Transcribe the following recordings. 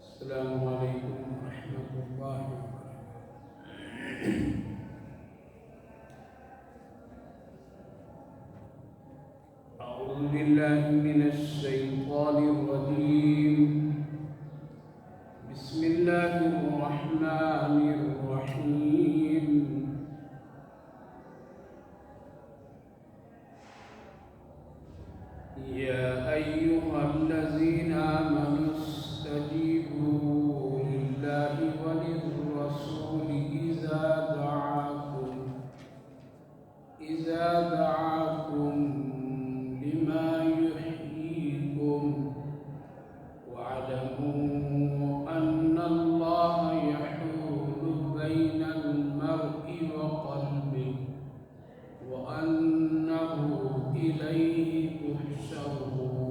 السلام علیکم ورحمۃ اللہ وبرکاتہ۔ اعوذ باللہ من الشیطان الرجیم، بسم اللہ الرحمن الرحیم۔ یا ایھا الذین آمنوا استجیبوا للہ وللرسول اذا دعاکم لما یحییکم واعلموا ان اللہ یحول بین المرء وقلبہ وانہ الیہ تحشرون۔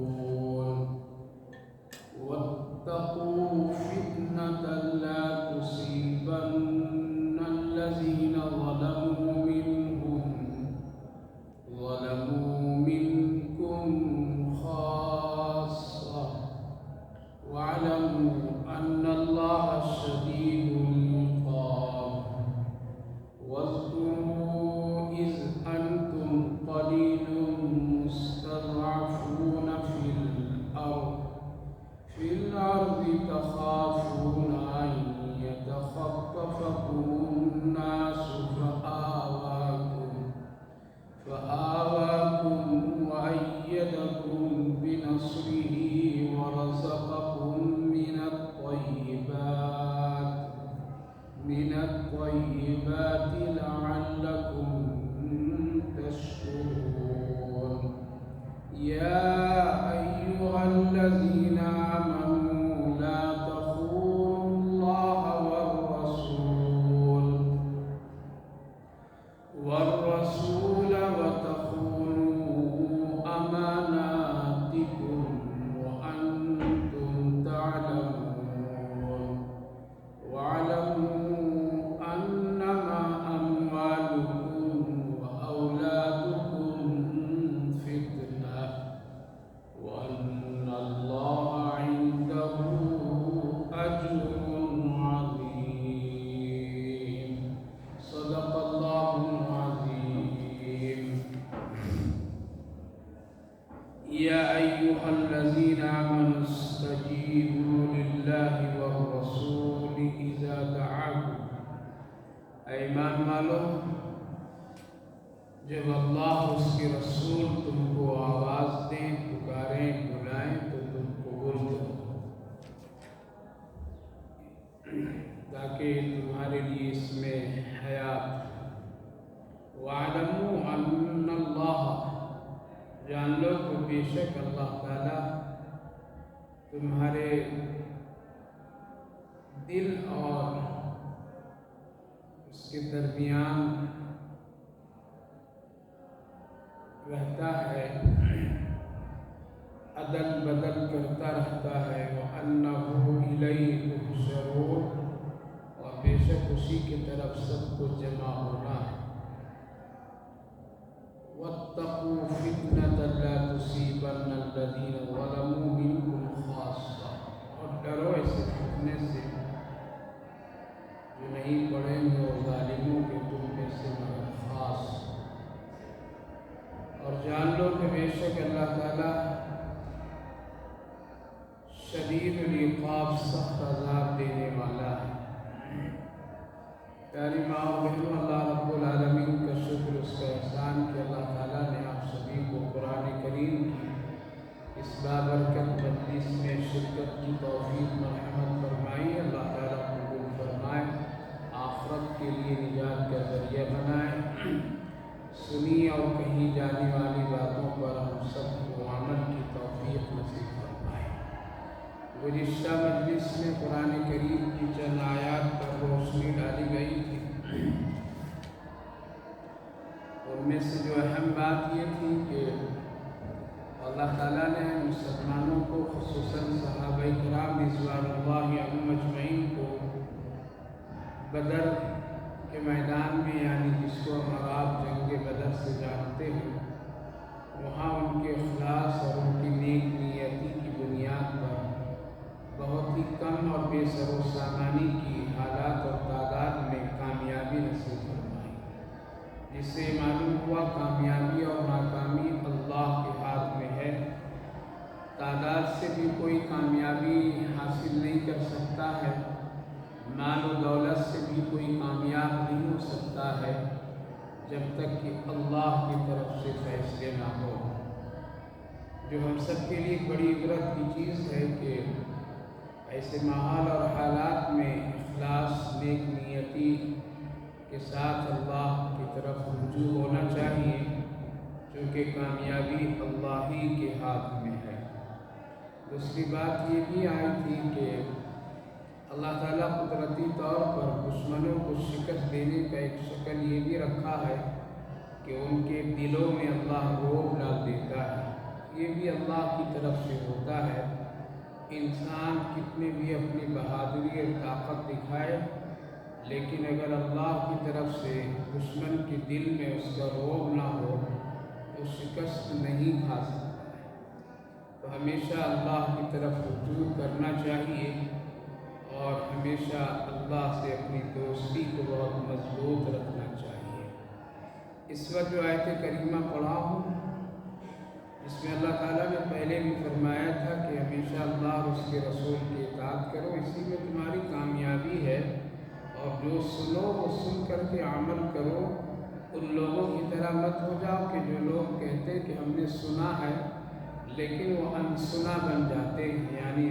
واتقوا فتنة لا تصيبن الذين ظلموا منكم خاصة واعلموا أن الله شديد العقاب۔ واذكروا إذ أنتم قليل مستضعفون في الأرض تخافون أن يتخطفكم الناس فآواكم وأيدكم بنصره ورزقكم من الطيبات لعلكم تشكرون۔ يا أيها الذين آمنوا لا تخونوا الله والرسول وتخونوا أماناتكم وأنتم تعلمون۔ واعلموا أنما أموالكم وأولادكم فتنة وأن الله عنده أجر عظيم۔ صدق الله العظيم۔ يا أيها الذين آمنوا استجيبوا لله والرسول إذا دعاكم۔ اے ایمان والو، جب اللہ اور اس کے رسول تم کو آواز دیں، پکاریں، بلائیں تو تم قبول کرو، تاکہ تمہارے لیے اس میں حیات۔ وَاعْلَمُوا أَنَّ اللَّهَ، جان لو کہ بے شک اللہ تعالیٰ تمہارے دل اور اس کے درمیان رہتا ہے، عدل بدل کرتا رہتا ہے۔ وَأَنَّهُ إِلَيْهِ تُحْشَرُونَ، اور بے شک اسی کی طرف سب کو جمع ہونا ہے۔ وَاتَّقُوا فِتْنَةً لَا تُصِيبَنَّ الَّذِينَ ظَلَمُوا مِنكُمْ خَاصَّةً، اور ڈرو ایسے فتنے سے جو نہیں پڑیں گے اور ظالموں کے تم میں سے مگر خاص۔ اور جان لو کہ بے شک اللہ تعالیٰ شدید العقاب، سخت عذاب دینے والا ہے۔ پیاری ماں اور بہنوں، اللہ رب العالمین کا شکر، اس کا احسان کہ اللہ تعالیٰ نے آپ سبھی کو قرآن کریم کی اس بابرکت مجلس میں شرکت کی توفیق مرحمت فرمائی۔ اللہ تعالیٰ قبول فرمائے، آخرت کے لیے نجات کا ذریعہ بنائے۔ سنی اور کہی جانے والی باتوں پر ہم سب کو عمل کی توفیق نصیب فرمائے۔ گزشتہ مجلس میں قرآن کریم کی چند آیات پر روشنی ڈالی گئی تھی۔ ان میں سے جو اہم بات یہ تھی کہ اللہ تعالیٰ نے مسلمانوں کو، خصوصاً صحابہ کرام رضوان اللہ عنہم اجمعین کو بدر کے میدان میں، یعنی جس کو ہم آپ جنگ بدر سے جانتے ہیں، وہاں ان کے اخلاص جو ہم سب کے لیے بڑی عبرت کی چیز ہے کہ ایسے ماحول اور حالات میں اخلاص، نیک نیتی کے ساتھ اللہ کی طرف رجوع ہونا چاہیے، کیونکہ کامیابی اللہ ہی کے ہاتھ میں ہے۔ دوسری بات یہ بھی آئی تھی کہ اللہ تعالیٰ قدرتی طور پر دشمنوں کو شکست دینے کا ایک شکل یہ بھی رکھا ہے کہ ان کے دلوں میں اللہ رعب ڈال دیتا ہے۔ یہ بھی اللہ کی طرف سے ہوتا ہے۔ انسان کتنے بھی اپنی بہادری اور طاقت دکھائے، لیکن اگر اللہ کی طرف سے دشمن کے دل میں اس کا رعب نہ ہو تو شکست نہیں کھا سکتا ہے۔ تو ہمیشہ اللہ کی طرف رجوع کرنا چاہیے اور ہمیشہ اللہ سے اپنی دوستی کو بہت مضبوط رکھنا چاہیے۔ اس وقت جو آیت کریمہ پڑھا ہوں، اس میں اللہ تعالیٰ نے پہلے بھی فرمایا تھا کہ ہمیشہ اللہ اور اس کے رسول کی اطاعت کرو، اسی میں تمہاری کامیابی ہے، اور جو سنو وہ سن کر کے عمل کرو۔ ان لوگوں کی طرح مت ہو جاؤ کہ جو لوگ کہتے ہیں کہ ہم نے سنا ہے لیکن وہ انسنا بن جاتے ہیں، یعنی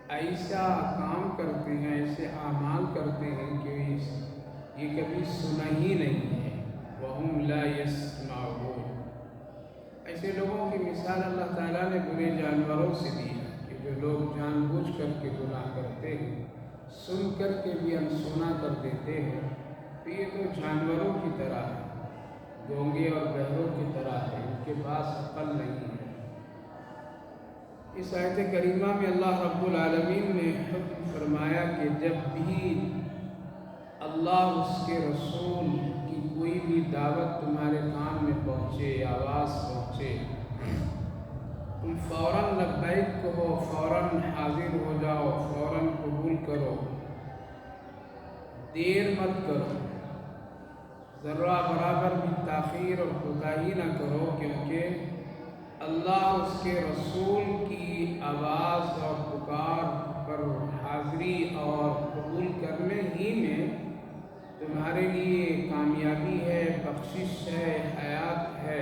ایسا کام کرتے ہیں، ایسے اعمال کرتے ہیں کہ یہ کبھی سنا ہی نہیں ہے۔ وَهُمْ لَا يَسْمَعُونَ۔ ایسے لوگوں کی مثال اللہ تعالیٰ نے برے جانوروں سے دی ہے کہ جو لوگ جان بوجھ کر کے گناہ کرتے ہیں، سن کر کے بھی انسنا کر دیتے ہیں، تو یہ تو جانوروں کی طرح ہے، گونگے اور بہروں کی طرح ہے، ان کے پاس عقل نہیں ہے۔ اس آیت کریمہ میں اللہ رب العالمین نے حکم فرمایا کہ جب بھی اللہ اس کے رسول کی کوئی بھی دعوت تمہارے کان میں پہنچے، آواز پہنچے، تم فوراً لبیک کہو، فوراً حاضر ہو جاؤ، فوراً قبول کرو، دیر مت کرو، ذرہ برابر بھی تاخیر اور کوتاہی نہ کرو، کیونکہ اللہ اس کے رسول کی آواز اور پکار پر حاضری اور قبول کرنے ہی میں تمہارے لیے کامیابی ہے، بخشش ہے، حیات ہے۔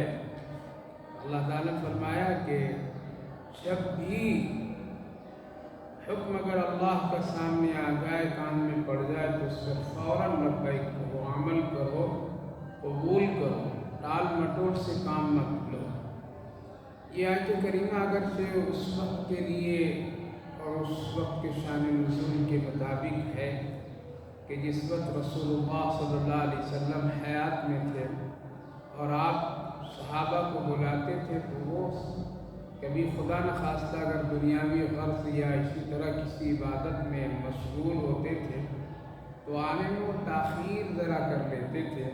اللہ تعالیٰ نے فرمایا کہ جب بھی حکم اگر اللہ کا سامنے آ جائے، کان میں پڑ جائے، تو اس پر فوراً لبیک کرو، عمل کرو، قبول کرو، ٹال مٹول سے کام مت لو۔ یہ آیت کریمہ اگرچہ اس وقت کے لیے اور اس وقت کے شان نزول کے مطابق ہے کہ جس وقت رسول اللہ صلی اللہ علیہ وسلم حیات میں تھے اور آپ صحابہ کو بلاتے تھے، تو وہ کبھی خدا نخواستہ اگر دنیاوی غرض یا اسی طرح کسی عبادت میں مشغول ہوتے تھے تو آنے میں وہ تاخیر ذرا کر لیتے تھے۔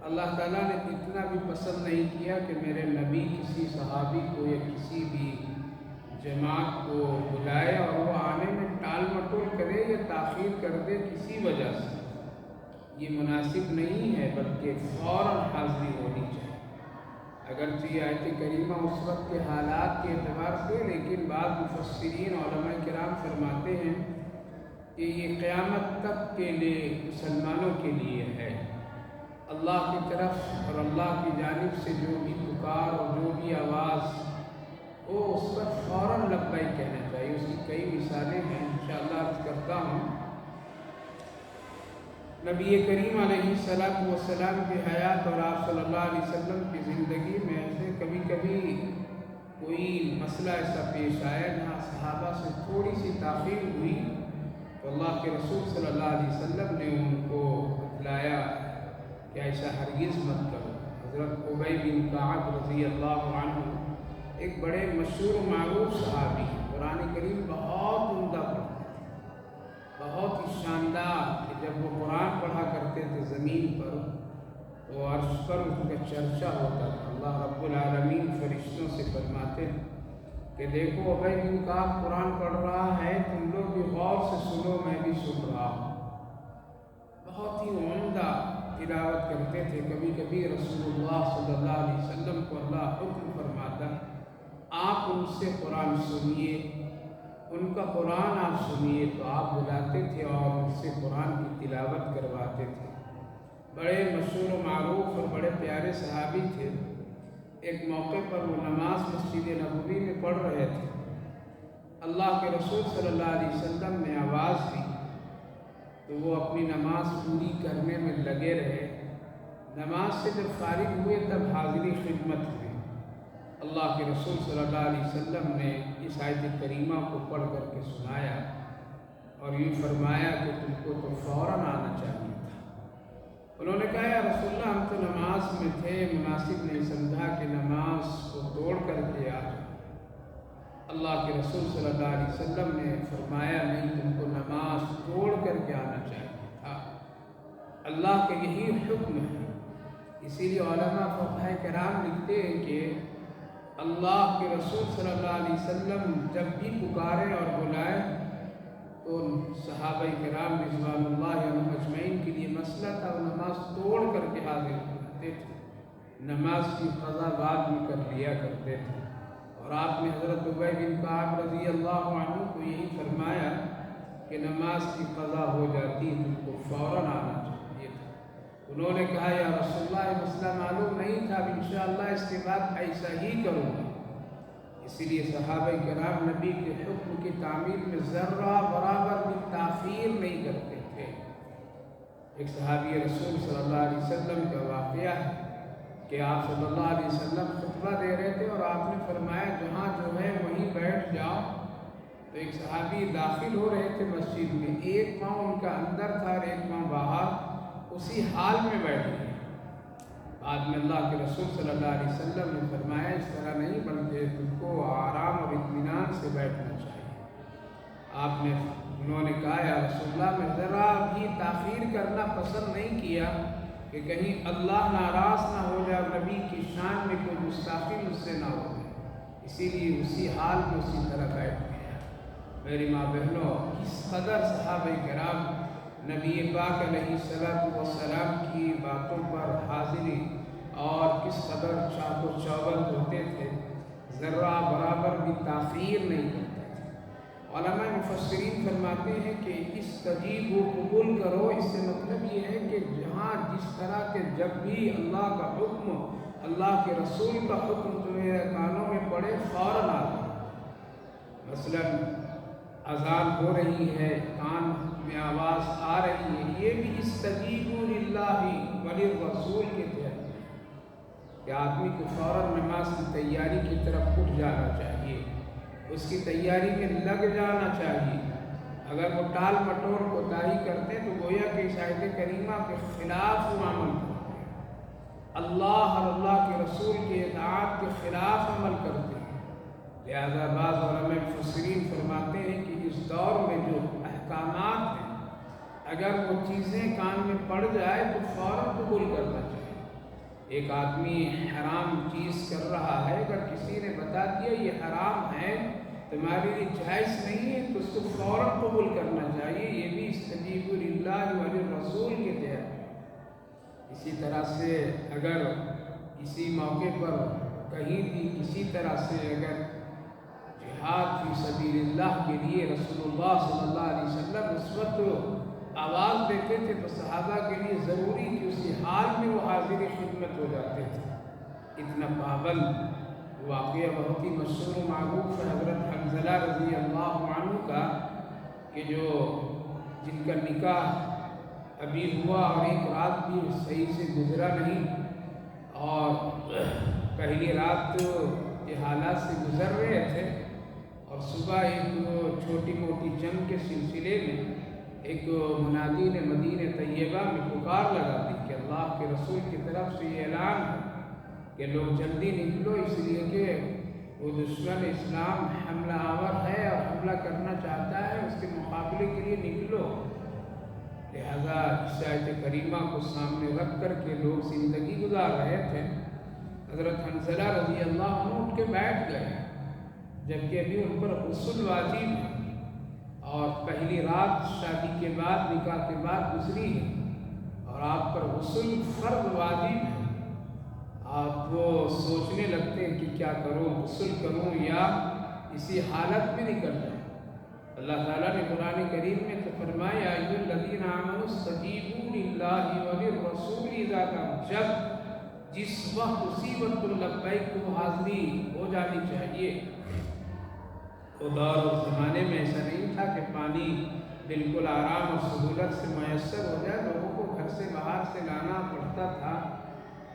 اللہ تعالیٰ نے اتنا بھی پسند نہیں کیا کہ میرے نبی کسی صحابی کو یا کسی بھی جماعت کو بلائے اور وہ آنے میں ٹال مٹول کرے یا تاخیر کر دے کسی وجہ سے۔ یہ مناسب نہیں ہے، بلکہ فوراً حاضری ہونی چاہیے۔ اگرچہ یہ آیت کریمہ اس وقت کے حالات کے اعتبار سے، لیکن بعض مفسرین علماء کرام فرماتے ہیں کہ یہ قیامت تک کے لیے مسلمانوں کے لیے ہے۔ اللہ کی طرف اور اللہ کی جانب سے جو بھی پکار اور جو بھی آواز ہو، اس پر فوراً لبیک کہنا چاہیے۔ اس کی کئی مثالیں ہیں، انشاءاللہ عرض کرتا ہوں۔ نبی کریم علیہ السلام کی حیات اور آپ صلی اللہ علیہ وسلم کی زندگی میں ایسے کبھی کبھی کوئی مسئلہ ایسا پیش آیا جہاں صحابہ سے تھوڑی سی تاخیر ہوئی، تو اللہ کے رسول صلی اللہ علیہ وسلم نے ان کو بتلایا کہ ایسا ہرگز مت کرو۔ حضرت ابی بن کعب رضی اللہ عنہ ایک بڑے مشہور و معروف صحابی ہیں، قرآن کریم بہت عمدہ پڑھتے تھے، بہت ہی شاندار، کہ جب وہ قرآن پڑھا کرتے تھے زمین پر تو عرش پر ان کا چرچا ہوتا تھا۔ اللہ رب العالمین فرشتوں سے فرماتے ہیں کہ دیکھو ابی بن کعب قرآن پڑھ رہا ہے، تم لوگ بھی غور سے سنو، میں بھی سن رہا ہوں۔ بہت ہی عمدہ تلاوت کرتے تھے۔ کبھی کبھی رسول اللہ صلی اللہ علیہ وسلم کو اللہ حکم فرماتا آپ ان سے قرآن سنیے، ان کا قرآن آپ سنیے، تو آپ بلاتے تھے اور ان سے قرآن کی تلاوت کرواتے تھے۔ بڑے مشہور و معروف اور بڑے پیارے صحابی تھے۔ ایک موقع پر وہ نماز مسجد نبوی میں پڑھ رہے تھے، اللہ کے رسول صلی اللہ علیہ وسلم نے آواز دی تو وہ اپنی نماز پوری کرنے میں لگے رہے۔ نماز سے جب فارغ ہوئے تب حاضری خدمت ہوئی۔ اللہ کے رسول صلی اللہ علیہ وسلم نے اس آیت کریمہ کو پڑھ کر کے سنایا اور یہ فرمایا کہ تم کو تو فوراً آنا چاہیے تھا۔ انہوں نے کہا یا رسول اللہ ہم تو نماز میں تھے، مناسب نہیں سمجھا کہ نماز کو توڑ کر کے آ جائیں۔ اللہ کے رسول صلی اللہ علیہ وسلم نے فرمایا نہیں، تم کو نماز توڑ کر کے آنا چاہیے تھا، اللہ کا یہی حکم ہے۔ اسی لیے علماء فقہاء کرام لکھتے ہیں کہ اللہ کے رسول صلی اللہ علیہ وسلم جب بھی پکارے اور بلائے تو صحابہ کرام رضوان اللہ علیہم اجمعین کے لیے مسئلہ تھا، وہ نماز توڑ کر کے حاضر ہوتے تھے، نماز کی قضا بعد میں کر لیا کرتے تھے۔ اور آپ نے حضرت ابی بن کعب رضی اللہ عنہ کو یہی فرمایا کہ نماز کی قضا ہو جاتی تم کو فوراً آنا چاہیے تھا۔ انہوں نے کہا یا رسول اللہ یہ مسئلہ معلوم نہیں تھا، اب انشاءاللہ اس کے بعد ایسا ہی کروں گا۔ اسی لیے صحابہ کرام نبی کے حکم کی تعمیل میں ذرہ برابر بھی تاخیر نہیں کرتے تھے۔ ایک صحابی رسول صلی اللہ علیہ وسلم کا واقعہ ہے کہ آپ صلی اللہ علیہ وسلم خطبہ دے رہے تھے اور آپ نے فرمایا جہاں جو ہے وہیں بیٹھ جاؤ۔ تو ایک صحابی داخل ہو رہے تھے مسجد میں، ایک پاؤں ان کا اندر تھا اور ایک پاؤں باہر، اسی حال میں بیٹھ گئے۔ بعد میں اللہ کے رسول صلی اللہ علیہ وسلم نے فرمایا اس طرح نہیں بلکہ تم کو آرام اور اطمینان سے بیٹھنا چاہیے۔ انہوں نے کہا یا رسول اللہ میں ذرا بھی تاخیر کرنا پسند نہیں کیا کہ کہیں اللہ ناراض نہ ہو جائے، نبی کی شان میں کوئی گستاخی مجھ سے نہ ہو جائے، اسی لیے اسی حال میں اسی طرح بیٹھ گیا۔ میری ماں بہنوں، کس قدر صحابہ کرام نبی پاک علیہ السلام کی باتوں پر حاضری اور کس قدر چاق و چوبند ہوتے تھے، ذرہ برابر بھی تاخیر نہیں کرتے تھے۔ علماء مفسرین فرماتے ہیں کہ استجیب و قبول کرو، اس سے مطلب یہ ہے کہ جہاں جس طرح کے جب بھی اللہ کا حکم، اللہ کے رسول کا حکم تمہیں کانوں میں پڑے فوراً آ جاؤ۔ مثلاً اذان ہو رہی ہے، کان میں آواز آ رہی ہے، یہ بھی استجیبوا للہ وللرسول کے تحت ہے کہ آدمی کو فوراً نماز کی تیاری کی طرف اٹھ جانا چاہیے، اس کی تیاری میں لگ جانا چاہیے۔ اگر وہ ٹال مٹول کوتاہی کرتے ہیں تو گویا کہ اس آیت کریمہ کے خلاف وہ عمل کرتے ہیں، اللہ اور اللہ کے رسول کے اطاعت کے خلاف عمل کرتے ہیں۔ لہذا بعض علماء مفسرین فرماتے ہیں کہ اس دور میں جو احکامات ہیں اگر وہ چیزیں کان میں پڑ جائے تو فوراً قبول کرنا چاہیے۔ ایک آدمی حرام چیز کر رہا ہے، اگر کسی نے بتا دیا یہ حرام ہے، تمہارے لیے جائز نہیں ہے، تو اس کو فوراً قبول کرنا چاہیے۔ یہ بھی استجیبوا للہ وللرسول کے تحت ہے۔ اسی طرح سے اگر اسی موقع پر کہیں بھی کسی طرح سے اگر جہاد فی سبیل اللہ کے لیے رسول اللہ صلی اللہ علیہ وسلم اس وقت آواز دیتے تھے تو صحابہ کے لیے ضروری کہ اسی حال میں وہ حاضر خدمت ہو جاتے تھے۔ اتنا پابند واقعہ بہت ہی مشہور و معروف ہے حضرت حنظلہ رضی اللہ عنہ کا کہ جن کا نکاح ابھی ہوا اور ایک رات بھی صحیح سے گزرا نہیں، اور پہلی رات کے حالات سے گزر رہے تھے اور صبح ایک چھوٹی موٹی جنگ کے سلسلے میں ایک منادی نے مدینہ طیبہ میں پکار لگا دی کہ اللہ کے رسول کی طرف سے یہ اعلان ہے کہ لوگ جلدی نکلو، اس لیے کہ وہ دشمن اسلام حملہ آور ہے اور حملہ کرنا چاہتا ہے، اس کے مقابلے کے لیے نکلو۔ لہذا اس آیت کریمہ کو سامنے رکھ کر کے لوگ زندگی گزار رہے تھے۔ حضرت حنظلہ رضی اللہ عنہ اٹھ کے بیٹھ گئے، جبکہ ابھی ان پر غسل واجب ہے اور پہلی رات شادی کے بعد نکاح کے بعد گزری ہے اور آپ پر غسل فرض واجب ہے۔ آپ وہ سوچنے لگتے ہیں کہ کیا کروں، غسل کروں یا اسی حالت میں نکل جاؤں۔ اللہ تعالیٰ نے قرآن کریم میں تو فرمایا یا ایھا الذین آمنوا استجیبوا للہ وللرسول اذا دعاکم، جب جس وقت اسی وقت لبیک کو حاضری ہو جانی چاہیے۔ وہ دور اور زمانے میں ایسا نہیں تھا کہ پانی بالکل آرام اور سہولت سے میسر ہو جائے، لوگوں کو گھر سے باہر سے لانا پڑتا تھا۔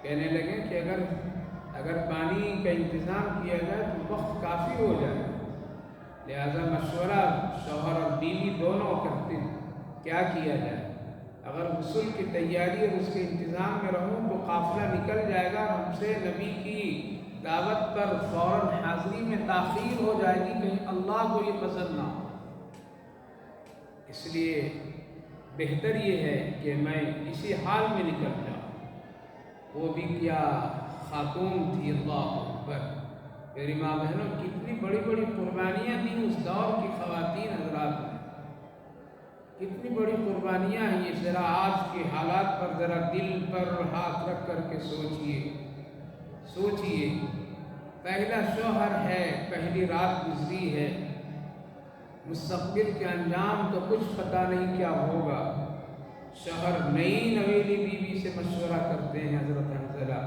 کہنے لگے کہ اگر پانی کا انتظام کیا جائے تو وقت کافی ہو جائے، لہذا مشورہ شوہر اور بیوی دونوں کرتے ہیں کیا کیا جائے۔ اگر غسل کی تیاری اور اس کے انتظام میں رہوں تو قافلہ نکل جائے گا، ہم سے نبی کی دعوت پر فوراً حاضری میں تاخیر ہو جائے گی، کہیں اللہ کو یہ پسند نہ ہو۔ اس لیے بہتر یہ ہے کہ میں اسی حال میں نکل جاؤں۔ وہ بھی کیا خاتون تھی، اللہ اکبر۔ میری ماں بہنوں، کتنی بڑی بڑی قربانیاں دیں اس دور کی خواتین حضرات نے، کتنی بڑی قربانیاں ہیں یہ۔ ذرا آج کے حالات پر ذرا دل پر ہاتھ رکھ کر کے سوچئے، پہلا شوہر ہے، پہلی رات گزری ہے، مستقبل کے انجام تو کچھ پتہ نہیں کیا ہوگا۔ شوہر نئی نویلی بیوی سے مشورہ کرتے ہیں، حضرت حنظلہ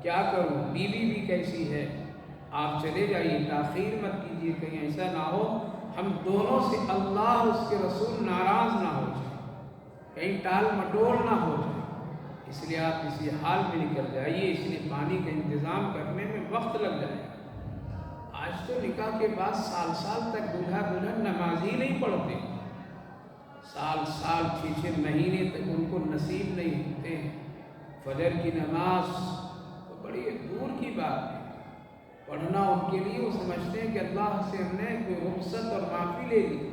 کیا کروں، بیوی بھی کیسی ہے، آپ چلے جائیے، تاخیر مت کیجیے، کہیں ایسا نہ ہو ہم دونوں سے اللہ اور اس کے رسول ناراض نہ ہو جائے، کہیں ٹال مٹول نہ ہو جائے، اس لیے آپ اسی حال میں نکل جائیے۔ اس لیے پانی کا انتظام کرنے میں وقت لگ جائے گا۔ آج تو نکاح کے بعد سال سال تک دولہا دلہن نماز ہی نہیں پڑھتے، سال 6 مہینے تک ان کو نصیب نہیں ہوتے۔ فجر کی نماز تو بڑی دور کی بات ہے، پڑھنا ان کے لیے وہ سمجھتے ہیں کہ اللہ سے ہم نے کوئی رخصت اور معافی لے لی،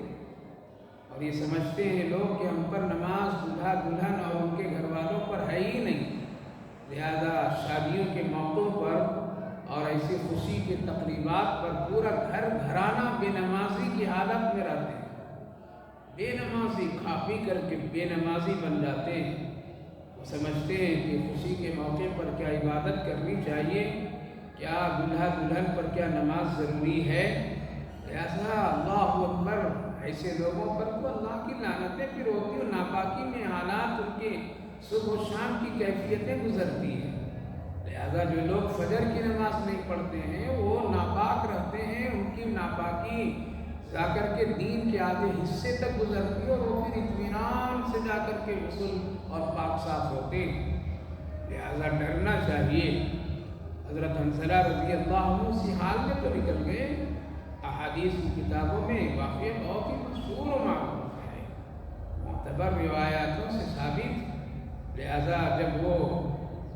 اور یہ سمجھتے ہیں لوگ کہ ہم پر نماز دولہا دلہن اور ان کے گھر والوں پر ہے ہی نہیں، لہذا شادیوں کے موقعوں پر اور ایسی خوشی کے تقریبات پر پورا گھر گھرانہ بے نمازی کی حالت میں رہتے ہیں، بے نمازی کھا پی کر کے بے نمازی بن جاتے ہیں۔ وہ سمجھتے ہیں کہ خوشی کے موقع پر کیا عبادت کرنی چاہیے، کیا دولہا دلہن پر کیا نماز ضروری ہے، لہذا اللہ اکبر، ایسے لوگوں پر تو اللہ کی لعنتیں پھر ہوتی ہیں، ناپاکی میں حالات ان کے صبح و شام کی کیفیتیں گزرتی ہیں۔ لہذا جو لوگ فجر کی نماز نہیں پڑھتے ہیں وہ ناپاک رہتے ہیں، ان کی ناپاکی جا کر کے دین کے آدھے حصے تک گزرتی ہے، اور وہ پھر اطمینان سے جا کر کے غسل اور پاک صاف ہوتے ہیں۔ لہذا ڈرنا چاہیے۔ حضرت حنظلہ رضی اللہ عنہ اسی حال میں تو نکل گئے۔ احادیث کی کتابوں میں واقعہ بہت ہی مشہور و معروف ہے، معتبر روایاتوں سے ثابت۔ لہذا جب وہ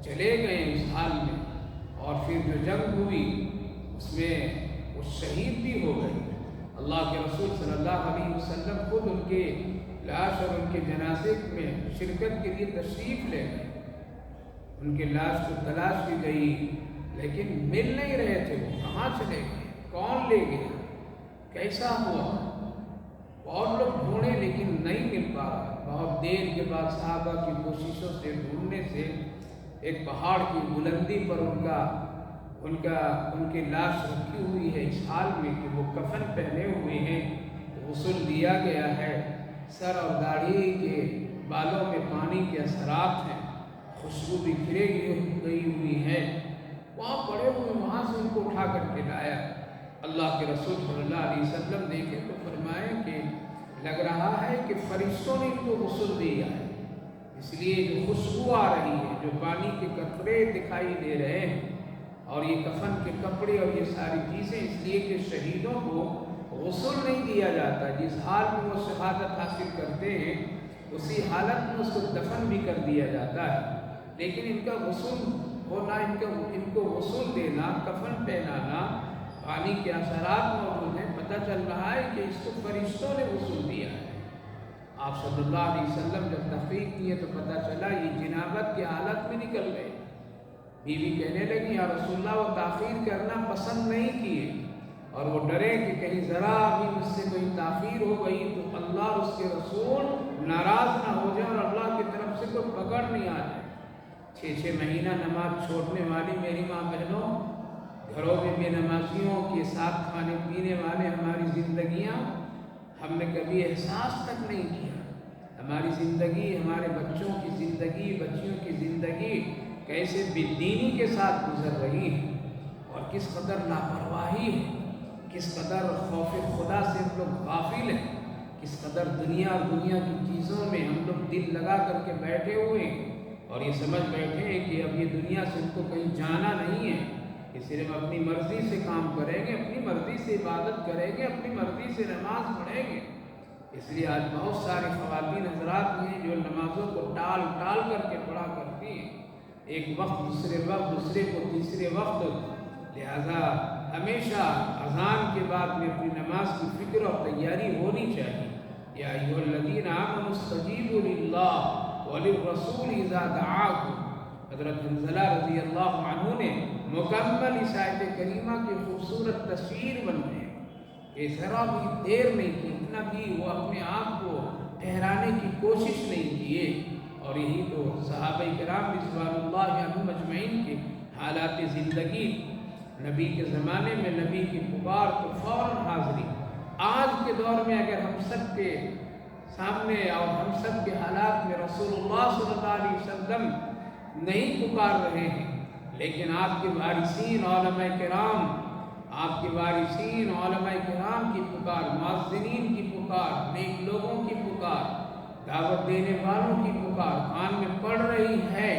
چلے گئے اس حال میں، اور پھر جو جنگ ہوئی اس میں وہ شہید بھی ہو گئے، اللہ کے رسول صلی اللہ علیہ وسلم خود ان کے لاش اور ان کے جنازے میں شرکت کے لیے تشریف لے گئے۔ ان کے لاش کو تلاش کی گئی لیکن مل نہیں رہے تھے، وہ کہاں چلے گئے، کون لے گیا، کیسا ہوا، بہت لوگ ڈھونڈے لیکن نہیں مل پا رہا۔ بہت دیر کے بعد صحابہ کی کوششوں سے ڈھونڈنے سے ایک پہاڑ کی بلندی پر ان کی لاش رکھی ہوئی ہے، اس حال میں کہ وہ کفن پہنے ہوئے ہیں، غسل دیا گیا ہے، سر اور داڑھی کے بالوں میں پانی کے اثرات ہیں، خوشبو بکھرے گئی ہوئی ہے، وہاں پڑے ہوئے، وہاں سے ان کو اٹھا کر کے لایا۔ اللہ کے رسول صلی اللہ علیہ وسلم دیکھے تو فرمائے کہ لگ رہا ہے کہ فرشتوں نے ان کو غسل دیا ہے، اس لیے جو خوشبو آ رہی ہے، جو پانی کے قطرے دکھائی دے رہے ہیں، اور یہ کفن کے کپڑے اور یہ ساری چیزیں، اس لیے کہ شہیدوں کو غسل نہیں دیا جاتا، جس حال میں وہ شہادت حاصل کرتے ہیں اسی حالت میں اس کو دفن بھی کر دیا جاتا ہے، لیکن ان کا غسل ہونا، ان کو غسل دینا، کفن پہنانا، پانی کے اثرات موجود ہیں، پتہ چل رہا ہے کہ اس کو فرشتوں نے غسل دیا ہے۔ آپ صلی اللہ علیہ وسلم جب تحقیق کیے تو پتہ چلا یہ جنابت کی حالت میں نکل گئے۔ بیوی کہنے لگی یا رسول اللہ، وہ تاخیر کرنا پسند نہیں کیے، اور وہ ڈرے کہ کہیں ذرا بھی مجھ سے کوئی تاخیر ہو گئی تو اللہ اور اس کے رسول ناراض نہ ہو جائے اور اللہ کی طرف سے کوئی پکڑ نہیں آ جائے۔ 6 مہینہ نماز چھوڑنے والی میری ماں بہنوں، گھروں میں بے نمازیوں کے ساتھ کھانے پینے والے ہماری زندگیاں ہم نے کبھی احساس تک نہیں کیا۔ ہماری زندگی، ہمارے بچوں کی زندگی، بچیوں کی زندگی کیسے بے دینی کے ساتھ گزر رہی ہیں اور کس قدر لاپرواہی ہے، کس قدر خوف خدا سے ہم لوگ غافل ہیں، کس قدر دنیا اور دنیا کی چیزوں میں ہم لوگ دل لگا کر کے بیٹھے ہوئے ہیں اور یہ سمجھ بیٹھے ہیں کہ اب یہ دنیا سے ہم کو کہیں جانا نہیں ہے، کہ صرف اپنی مرضی سے کام کریں گے، اپنی مرضی سے عبادت کریں گے، اپنی مرضی سے نماز پڑھیں گے۔ اس لیے آج بہت سارے خواتین حضرات ہیں جو نمازوں کو ٹال ٹال کر کے پڑھا کرتی ہیں، ایک وقت دوسرے وقت، دوسرے کو تیسرے وقت۔ لہذا ہمیشہ اذان کے بعد میں اپنی نماز کی فکر اور تیاری ہونی چاہیے۔ یا ایھا الذین آمنوا استجیبوا للہ وللرسول اذا دعاکم۔ حضرت حنظلہ رضی اللہ عنہ نے مکمل اس آیت کریمہ کی خوبصورت تصویر بنائے کہ ذرا بھی دیر نہیں کی، اتنا بھی وہ اپنے آپ کو ٹھہرانے کی کوشش نہیں کیے۔ اور یہی تو صحابہ کرام رضوان اللہ عنہم اجمعین کے حالات زندگی، نبی کے زمانے میں نبی کی پکار تو فوراً حاضری۔ آج کے دور میں اگر ہم سب کے سامنے اور ہم سب کے حالات میں رسول اللہ صلی اللہ علیہ وسلم نہیں پکار رہے ہیں، لیکن آپ کے وارثین علماء کرام، آپ کے وارثین علماء کرام کی پکار، مؤذنین کی پکار، نیک لوگوں کی پکار، دعوت دینے والوں کی پکار کان میں پڑ رہی ہے،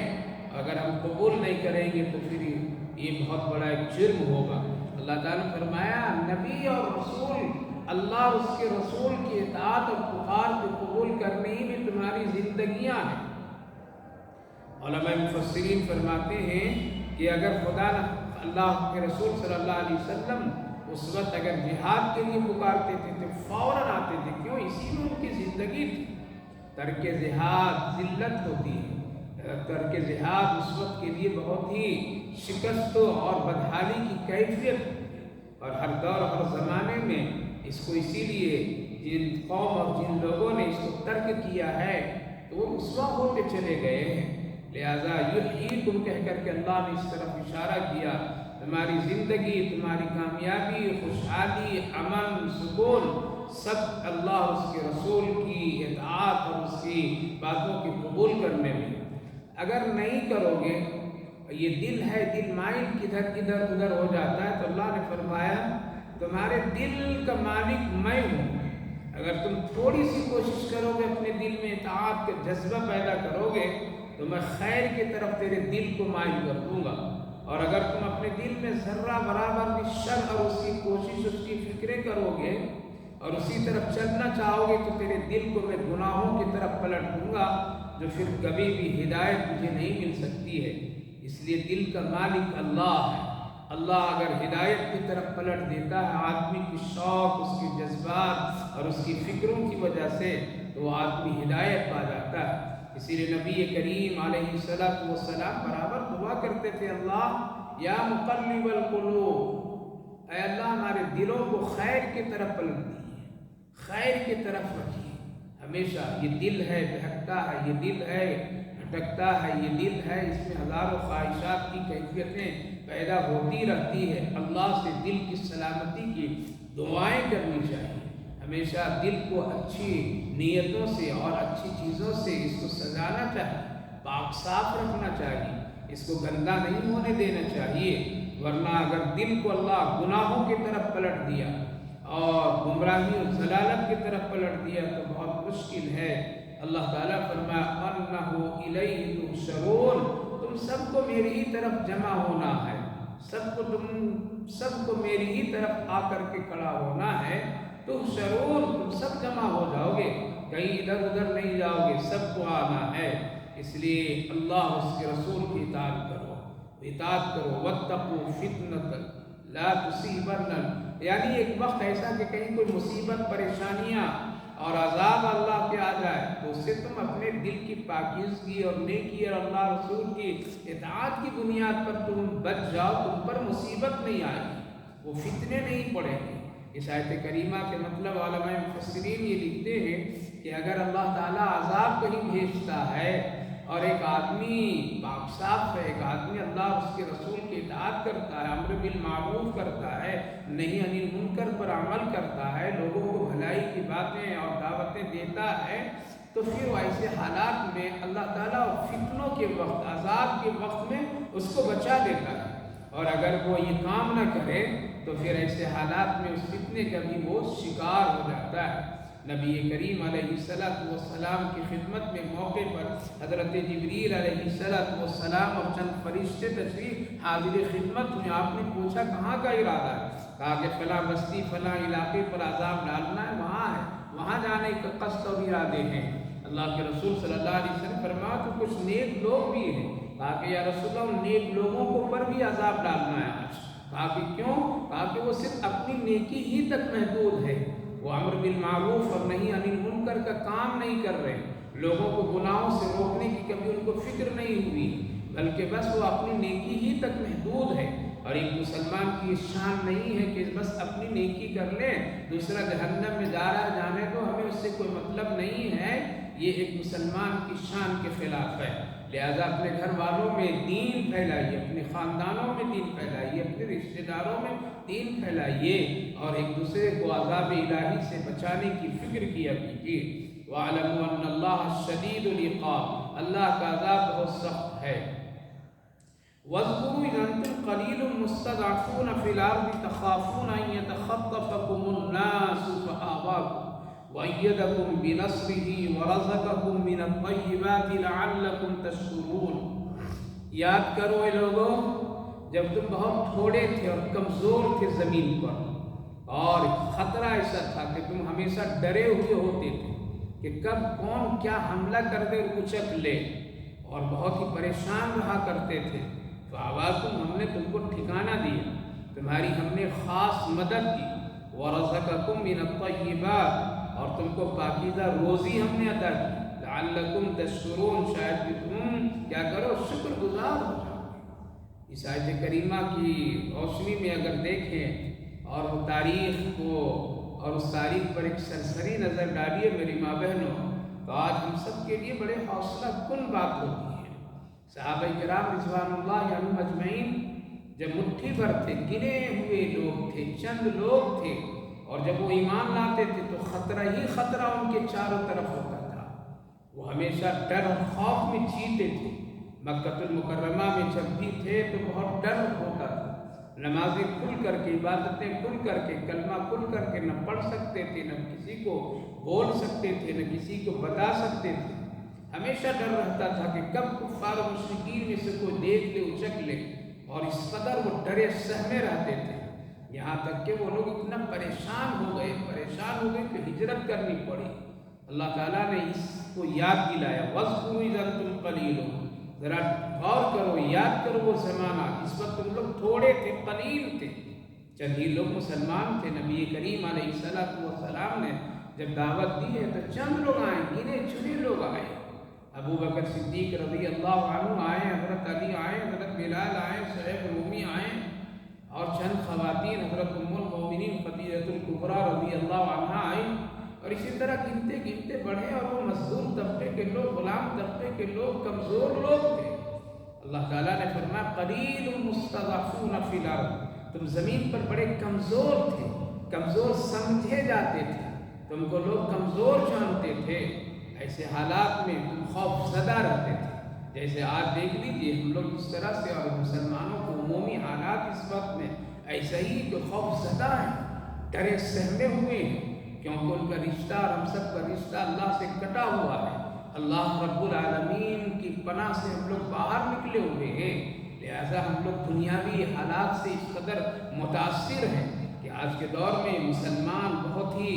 اگر ہم قبول نہیں کریں گے تو پھر یہ بہت بڑا ایک جرم ہوگا۔ اللہ تعالیٰ نے فرمایا نبی اور رسول، اللہ اور اس کے رسول کی اطاعت اور پکار کو قبول کرنے ہی میں تمہاری زندگیاں ہیں۔ علماء مفسرین فرماتے ہیں کہ اگر خدا اللہ کے رسول صلی اللہ علیہ وسلم اس وقت اگر جہاد کے لیے پکارتے تھے تو فوراً آتے تھے، کیوں؟ اسی میں ان کی زندگی تھی۔ ترک جہاد ذلت ہوتی ہے، ترک جہاد اس وقت کے لیے بہت ہی شکست اور بدحالی کی کیفیت، اور ہر دور ہر زمانے میں اس کو اسی لیے جن قوم اور جن لوگوں نے اس کو ترک کیا ہے تو وہ رسوا ہوتے چلے گئے ہیں۔ لہٰذا یحییکم کہہ کر کے اللہ نے اس طرف اشارہ کیا، تمہاری زندگی، تمہاری کامیابی، خوشحالی، امن، سکون سب اللہ اور اس کے رسول کی اطاعت اور اس کی باتوں کی قبول کرنے میں۔ اگر نہیں کرو گے، یہ دل ہے، دل مائل ادھر ادھر ہو جاتا ہے، تو اللہ نے فرمایا تمہارے دل کا مالک میں ہوں۔ اگر تم تھوڑی سی کوشش کرو گے، اپنے دل میں اطاعت کا جذبہ پیدا کرو گے تو میں خیر کی طرف تیرے دل کو مائل کر دوں گا، اور اگر تم اپنے دل میں ذرہ برابر بھی شر اور اس کی کوشش، اس کی فکریں کرو گے اور اسی طرف چلنا چاہو گے تو تیرے دل کو میں گناہوں کی طرف پلٹ دوں گا، جو پھر کبھی بھی ہدایت تجھے نہیں مل سکتی ہے۔ اس لیے دل کا مالک اللہ ہے۔ اللہ اگر ہدایت کی طرف پلٹ دیتا ہے آدمی کی شوق، اس کے جذبات اور اس کی فکروں کی وجہ سے، تو وہ آدمی ہدایت پا جاتا ہے۔ اسی لیے نبی کریم علیہ السلام برابر دعا کرتے تھے، اللہ یا مقلب القلوب، اے اللہ ہمارے دلوں کو خیر کی طرف پلٹ دیجیے، خیر کی طرف رکھیے۔ ہمیشہ یہ دل ہے بہکتا ہے، یہ دل ہے بھٹکتا ہے، یہ دل ہے اس میں ہزاروں خواہشات کی کیفیتیں پیدا ہوتی رہتی ہے۔ اللہ سے دل کی سلامتی کی دعائیں کرنی چاہیے۔ ہمیشہ دل کو اچھی نیتوں سے اور اچھی چیزوں سے اس کو سجانا چاہیے، پاک صاف رکھنا چاہیے، اس کو گندہ نہیں ہونے دینا چاہیے، ورنہ اگر دل کو اللہ گناہوں کی طرف پلٹ دیا اور گمراہی اور ضلالت کی طرف پلٹ دیا تو بہت مشکل ہے۔ اللہ تعالیٰ فرمایا انہ الیہ تحشرون، تم سب کو میری ہی طرف جمع ہونا ہے، سب کو میری ہی طرف آ کر کے کھڑا ہونا ہے۔ تحشرون، تم سب جمع ہو جاؤ گے، کہیں ادھر ادھر نہیں جاؤ گے، سب کو آنا ہے۔ اس لیے اللہ اس کے رسول کی اطاعت کرو، واتقوا فتنة لا تصیبن، یعنی ایک وقت ایسا کہ کہیں کوئی مصیبت، پریشانیاں اور عذاب اللہ کے آ جائے تو اس سے تم اپنے دل کی پاکیزگی اور نیکی اور اللہ رسول کی اطاعت کی بنیاد پر تم بچ جاؤ، تم پر مصیبت نہیں آئے گی، وہ فتنے نہیں پڑیں گے۔ اس آیت کریمہ کے مطلب علماء مفسرین یہ لکھتے ہیں کہ اگر اللہ تعالیٰ عذاب کہیں بھیجتا ہے اور ایک آدمی پاک صاف ہے، ایک آدمی اللہ اور اس کے رسول کی اطاعت کرتا ہے، امر بالمعروف کرتا ہے، نہی عن المنکر پر عمل کرتا ہے، لوگوں کو بھلائی کی باتیں اور دعوتیں دیتا ہے، تو پھر وہ ایسے حالات میں اللہ تعالیٰ فتنوں کے وقت، عذاب کے وقت میں اس کو بچا لیتا ہے، اور اگر وہ یہ کام نہ کرے تو پھر ایسے حالات میں اس فتنے کا بھی وہ شکار ہو جاتا ہے۔ نبی کریم علیہ السلام کی خدمت میں موقع پر حضرت جبریل علیہ السلام اور چند فرشتے تشریف حاضر خدمت ہوئے۔ آپ نے پوچھا کہاں کا ارادہ ہے؟ کہا کہ فلاں بستی فلاں علاقے پر عذاب ڈالنا ہے، وہاں ہے، وہاں جانے کا قصد اور ارادے ہیں۔ اللہ کے رسول صلی اللہ علیہ وسلم فرمایا تو کچھ نیک لوگ بھی ہیں۔ کہا کہ یا رسول اللہ نیک لوگوں کو پر بھی عذاب ڈالنا ہے آج۔ کہا کہ کیوں؟ کہا کہ وہ صرف اپنی نیکی ہی تک محدود ہے، وہ امر بالمعروف اور نہی عن المنکر کا کام نہیں کر رہے، لوگوں کو گناہوں سے روکنے کی کبھی ان کو فکر نہیں ہوئی، بلکہ بس وہ اپنی نیکی ہی تک محدود ہے۔ اور ایک مسلمان کی شان نہیں ہے کہ بس اپنی نیکی کر لیں، دوسرا جہنم میں جا رہا ہے جانے تو ہمیں اس سے کوئی مطلب نہیں ہے، یہ ایک مسلمان کی شان کے خلاف ہے۔ لہذا اپنے گھر والوں میں دین پھیلائیے، اپنے خاندانوں میں دین پھیلائیے، اپنے رشتہ داروں میں دین پھیلائیے، اور ایک دوسرے کو عذاب الہی سے بچانے کی فکر کیا کیجیے۔ وَاعْلَمُوا أَنَّ اللَّهَ شَدِيدُ الْعِقَابِ، اللہ کا عذاب بہت سخت ہے۔ وَاذْكُرُوا إِذْ أَنْتُمْ قَلِيلٌ مُسْتَضْعَفُونَ فِي الْأَرْضِ تَخَافُونَ أَنْ يَتَخَطَّفَكُمُ النَّاسُ فَآوَاكُمْ وَأَيَّدَكُمْ بِنَصْرِهِ وَرَزَقَكُمْ مِنَ الطَّيِّبَاتِ لَعَلَّكُمْ تَشْكُرُونَ۔ یاد کرو اے لوگوں، جب تم بہت تھوڑے تھے اور کمزور تھے زمین پر، اور خطرہ ایسا تھا کہ تم ہمیشہ ڈرے ہوئے ہوتے تھے کہ کب کون کیا حملہ کر دے اور کچک لے، اور بہت ہی پریشان رہا کرتے تھے، فآواکم، ہم نے تم کو ٹھکانہ دیا، تمہاری ہم نے خاص مدد کی، ورزقکم من الطیبات، اور تم کو پاکیزہ روزی ہم نے عطا کی، لعلکم تشکرون، شاید کہ تم کیا کرو، شکر گزار ہو جاؤ۔ اس آیت کریمہ کی روشنی میں اگر دیکھیں اور وہ تاریخ کو اور اس تاریخ پر ایک سرسری نظر ڈالیے میری ماں بہنوں، تو آج ہم سب کے لیے بڑے حوصلہ کن بات ہوتی ہے۔ صحابہ کرام رضوان اللہ عنہم اجمعین جب مٹھی بھر تھے، گنے ہوئے لوگ تھے، چند لوگ تھے، اور جب وہ ایمان لاتے تھے تو خطرہ ہی خطرہ ان کے چاروں طرف ہوتا تھا، وہ ہمیشہ ڈر اور خوف میں جیتے تھے۔ مکہ المکرمہ میں جب بھی تھے تو بہت ڈر ہوتا تھا، نمازیں کھل کر کے، عبادتیں کھل کر کے، کلمہ کھل کر کے نہ پڑھ سکتے تھے، نہ کسی کو بول سکتے تھے، نہ کسی کو بتا سکتے تھے، ہمیشہ ڈر رہتا تھا کہ کب کفار و مشرکین میں سے کوئی دیکھ لے، اچک لے، اور اس قدر وہ ڈرے سہمے رہتے تھے، یہاں تک کہ وہ لوگ اتنا پریشان ہو گئے کہ ہجرت کرنی پڑی۔ اللہ تعالیٰ نے اس کو یاد دلایا، وَاذْكُرُوا إِذْ أَنْتُمْ قَلِيلٌ، ذرا غور کرو، یاد کرو وہ زمانہ، اس وقت تم لوگ تھوڑے تھے، قلیل تھے، چند ہی لوگ مسلمان تھے۔ نبی کریم علیہ السلام نے جب دعوت دی ہے تو چند لوگ آئے، گنے چنے لوگ آئے، ابو بکر صدیق رضی اللہ عنہ آئے، حضرت علی آئے، حضرت بلال آئے، صہیب رومی آئے، اور چند خواتین حضرت ام المؤمنین خدیجہ الکبریٰ رضی اللہ عنہ آئی، اور اسی طرح گنتے گنتے بڑھے، اور وہ مزدور طبقے کے لوگ، غلام طبقے کے لوگ، کمزور لوگ تھے۔ اللہ تعالیٰ نے فرمایا قلیل مستضعفون فی الارض، تم زمین پر بڑے کمزور تھے، کمزور سمجھے جاتے تھے، تم کو لوگ کمزور جانتے تھے، ایسے حالات میں تم خوف زدہ رہتے تھے۔ جیسے آج دیکھ لیجیے ہم لوگ اس طرح سے، اور مسلمانوں کو عمومی حالات اس وقت میں ایسا ہی کہ خوف زدہ ہیں، ڈرے سہمے ہوئے ہیں، کیونکہ ان کا رشتہ اور ہم سب کا رشتہ اللہ سے کٹا ہوا ہے، اللہ رب العالمین کی پناہ سے ہم لوگ باہر نکلے ہوئے ہیں، لہذا ہم لوگ دنیاوی حالات سے اس قدر متاثر ہیں کہ آج کے دور میں مسلمان بہت ہی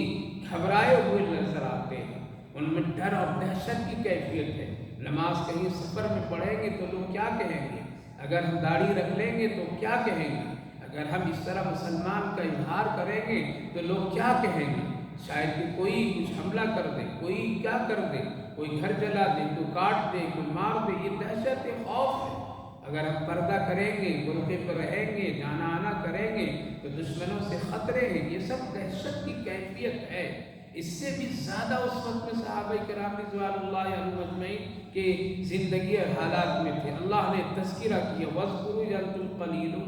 گھبرائے ہوئے نظر آتے ہیں، ان میں ڈر اور دہشت کی کیفیت ہے۔ نماز کہیں سفر میں پڑھیں گے تو لوگ کیا کہیں گے، اگر ہم داڑھی رکھ لیں گے تو کیا کہیں گے، اگر ہم اس طرح مسلمان کا اظہار کریں گے تو لوگ کیا کہیں گے، شاید کہ کوئی کچھ حملہ کر دے، کوئی کیا کر دے، کوئی گھر جلا دے، کوئی کاٹ دے، کوئی مار دے، یہ دہشت خوف ہے۔ اگر ہم پردہ کریں گے، برقعے پر رہیں گے، جانا آنا کریں گے تو دشمنوں سے خطرے ہیں، یہ سب دہشت کی کیفیت ہے۔ اس سے بھی زیادہ اس وقت میں صحابہ کرام رضوان اللہ عنہم اجمعین کے زندگی اور حالات میں تھے۔ اللہ نے تذکرہ کیا، وَاذْكُرُوا إِذْ أَنْتُمْ قَلِيلٌ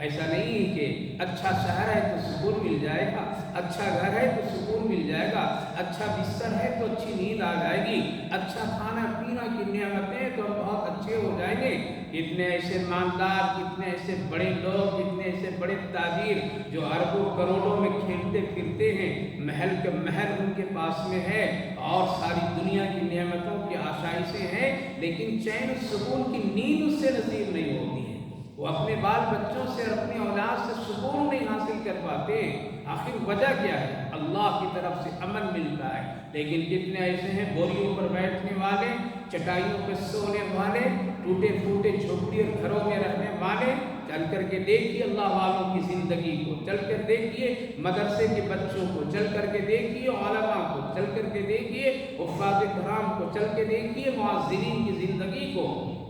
ایسا نہیں ہے کہ اچھا شہر ہے تو سکون مل جائے گا، اچھا گھر ہے تو سکون مل جائے گا، اچھا بستر ہے تو اچھی نیند آ جائے گی، اچھا کھانا پینا کی نعمتیں تو بہت اچھے ہو جائیں گے۔ کتنے ایسے مالدار، کتنے ایسے بڑے لوگ، کتنے ایسے بڑے تاجر جو اربوں کروڑوں میں کھیلتے پھرتے ہیں، محل کے محل ان کے پاس میں ہے اور ساری دنیا کی نعمتوں کی آشائشیں ہیں، لیکن چین و سکون کی نیند اس سے نصیب نہیں ہوتی ہے۔ وہ اپنے بال بچوں سے اور اپنی اولاد سے سکون نہیں حاصل کر پاتے۔ آخر وجہ کیا ہے؟ اللہ کی طرف سے امن ملتا ہے، لیکن کتنے ایسے ہیں بوریوں پر بیٹھنے والے، چٹائیوں پہ سونے والے، ٹوٹے پھوٹے جھوپڑی اور گھروں میں رہنے والے۔ چل کر کے دیکھیے اللہ والوں کی زندگی کو، چل کر دیکھیے مدرسے کے بچوں کو، چل کر کے دیکھیے علماء کو، چل کر کے دیکھیے حفاظ کرام کو، چل کے دیکھیے معززین کی زندگی کو۔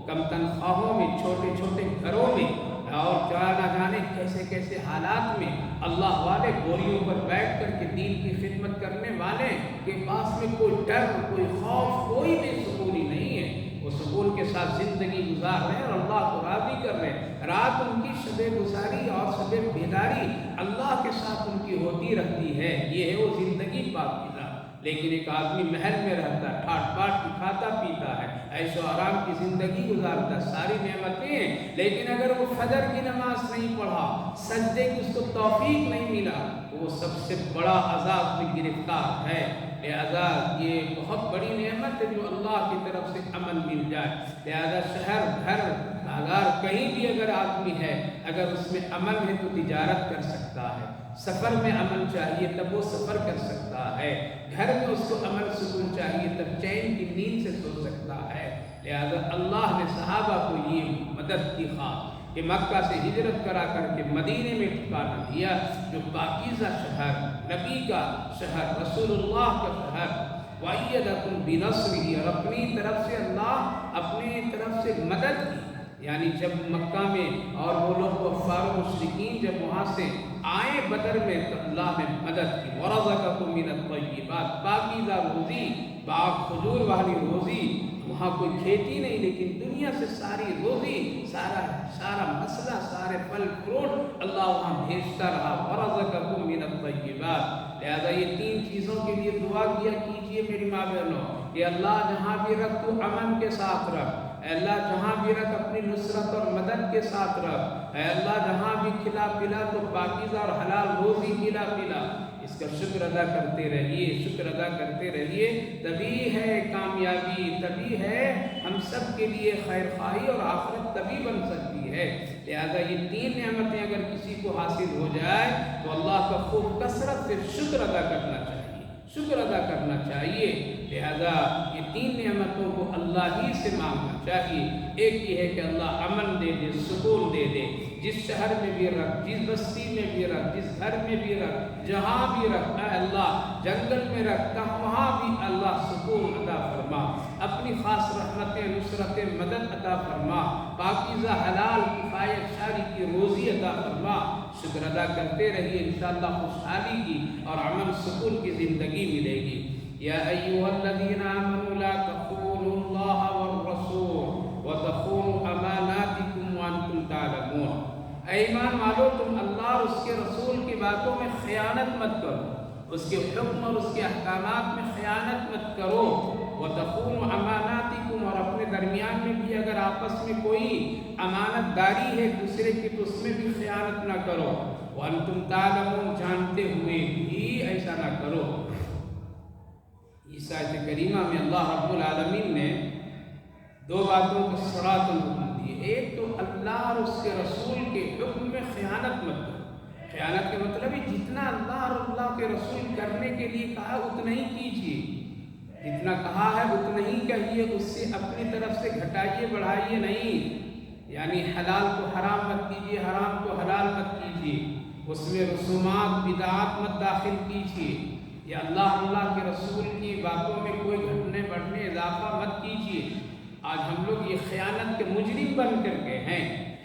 کم تنخواہوں میں، چھوٹے چھوٹے گھروں میں، اور کیا نہ جانے کیسے کیسے حالات میں اللہ والے بوریوں پر بیٹھ کر کے دین کی خدمت کرنے والے کے پاس میں کوئی ڈر، کوئی خوف، کوئی بے سکونی نہیں ہے۔ وہ سکون کے ساتھ زندگی گزار رہے ہیں اور اللہ کو راضی کر رہے ہیں۔ رات ان کی شب گزاری اور شب بیداری اللہ کے ساتھ ان کی ہوتی رہتی ہے۔ یہ ہے وہ زندگی پاکیزہ۔ لیکن ایک آدمی محل میں رہتا ہے، ٹھاٹ باٹ کی کھاتا پیتا ہے، عیش و آرام کی زندگی گزارتا ہے، ساری نعمتیں ہیں، لیکن اگر وہ فجر کی نماز نہیں پڑھا، سجدے کی اس کو توفیق نہیں ملا، تو وہ سب سے بڑا عذاب میں گرفتار ہے۔ لہذا یہ بہت بڑی نعمت ہے جو اللہ کی طرف سے امن مل جائے۔ لہذا شہر، گھر، بازار، کہیں بھی اگر آدمی ہے، اگر اس میں امن ہے تو تجارت کر سکتا ہے۔ سفر میں امن چاہیے تب وہ سفر کر سکتا ہے۔ گھر میں اس کو امن سکون چاہیے تب چین کی نیند سے سو سکتا ہے۔ لہذا اللہ نے صحابہ کو یہ مدد کی خواہ کہ مکہ سے ہجرت کرا کر کے مدینے میں ٹھکانہ دیا، جو پاکیزہ شہر، نبی کا شہر، رسول اللہ کا شہر، وَأَيَّدَكُمْ بِنَصْرِهِ، اور اپنی طرف سے اللہ اپنی طرف سے مدد کی۔ یعنی جب مکہ میں اور وہ لوگ کفار و مشرکین جب وہاں سے آئے بدر میں تو اللہ نے مدد کی۔ وَرَزَقَكُم مِّنَ الطَّيِّبَاتِ، پاکیزہ روزی، باغ کھجور والی روزی، وہاں کوئی کھیتی نہیں لیکن دنیا سے ساری روزی، سارا مسئلہ، سارے پھل فروٹ اللہ وہاں بھیجتا رہا۔ وَرَزَقَكُم مِّنَ الطَّيِّبَاتِ، لہذا یہ تین چیزوں کے لیے دعا کیا کیجئے میری ماں بہنوں کہ اللہ جہاں بھی رکھ تو امن کے ساتھ رکھ، اے اللہ جہاں بھی رکھ اپنی نصرت اور مدد کے ساتھ رکھ، اے اللہ جہاں بھی کھلا پلا تو پاکیزہ اور حلال روزی کھلا پلا۔ اس کا شکر ادا کرتے رہیے، شکر ادا کرتے رہیے، تبھی ہے کامیابی، تبھی ہے ہم سب کے لیے خیر خواہی اور آخرت تبھی بن سکتی ہے۔ لہذا یہ تین نعمتیں اگر کسی کو حاصل ہو جائے تو اللہ کا خوب کثرت سے شکر ادا کرنا چاہیے، شکر ادا کرنا چاہیے۔ لہذا یہ تین نعمتوں کو اللہ ہی سے مانگنا چاہیے۔ ایک یہ ہے کہ اللہ امن دے دے، سکون دے دے، جس شہر میں بھی رکھ، جس بستی میں بھی رکھ، جس گھر میں بھی رکھ، جہاں بھی رکھ، اے اللہ جنگل میں رکھتا وہاں بھی اللہ سکون عطا فرما، اپنی خاص رحمتیں، نصرتیں، مدد عطا فرما، پاکیزہ حلال کفایت شاری کی روزی عطا فرما۔ شکر ادا کرتے رہیے، انشاءاللہ خوشحالی کی اور امن سکون کی زندگی ملے گی۔ یا ایھا الذین آمنوا لا تخونوا اللہ والرسول وتخونوا اماناتکم وانتم تعلمون، اے ایمان والو تم اللہ اور اس کے رسول کی باتوں میں خیانت مت کرو، اس کے حکم اور اس کے احکامات میں خیانت مت کرو۔ وتخونوا اماناتکم، اور اپنے درمیان میں بھی اگر آپس میں کوئی امانت داری ہے دوسرے کی تو اس میں بھی خیانت نہ کرو۔ وانتم تعلمون، جانتے ہوئے بھی ایسا نہ کرو۔ اس آیت کریمہ میں اللہ رب العالمین نے دو باتوں کو سراۃ حکم دیے۔ ایک تو اللہ اور اس کے رسول کے حکم میں خیانت مت کرو۔ خیانت کا مطلب ہے جتنا اللہ اور اللہ کے رسول کرنے کے لیے کہا اتنا ہی کیجیے، جتنا کہا ہے اتنا ہی کہیے، اس سے اپنی طرف سے گھٹائیے بڑھائیے نہیں۔ یعنی حلال کو حرام مت کیجیے، حرام کو حلال مت کیجیے، اس میں رسومات بدعات مت داخل کیجیے، یا اللہ کے رسول کی باتوں میں کوئی گھٹنے بڑھنے اضافہ مت کیجیے۔ آج ہم لوگ یہ خیانت کے مجرم بن کر کے ہیں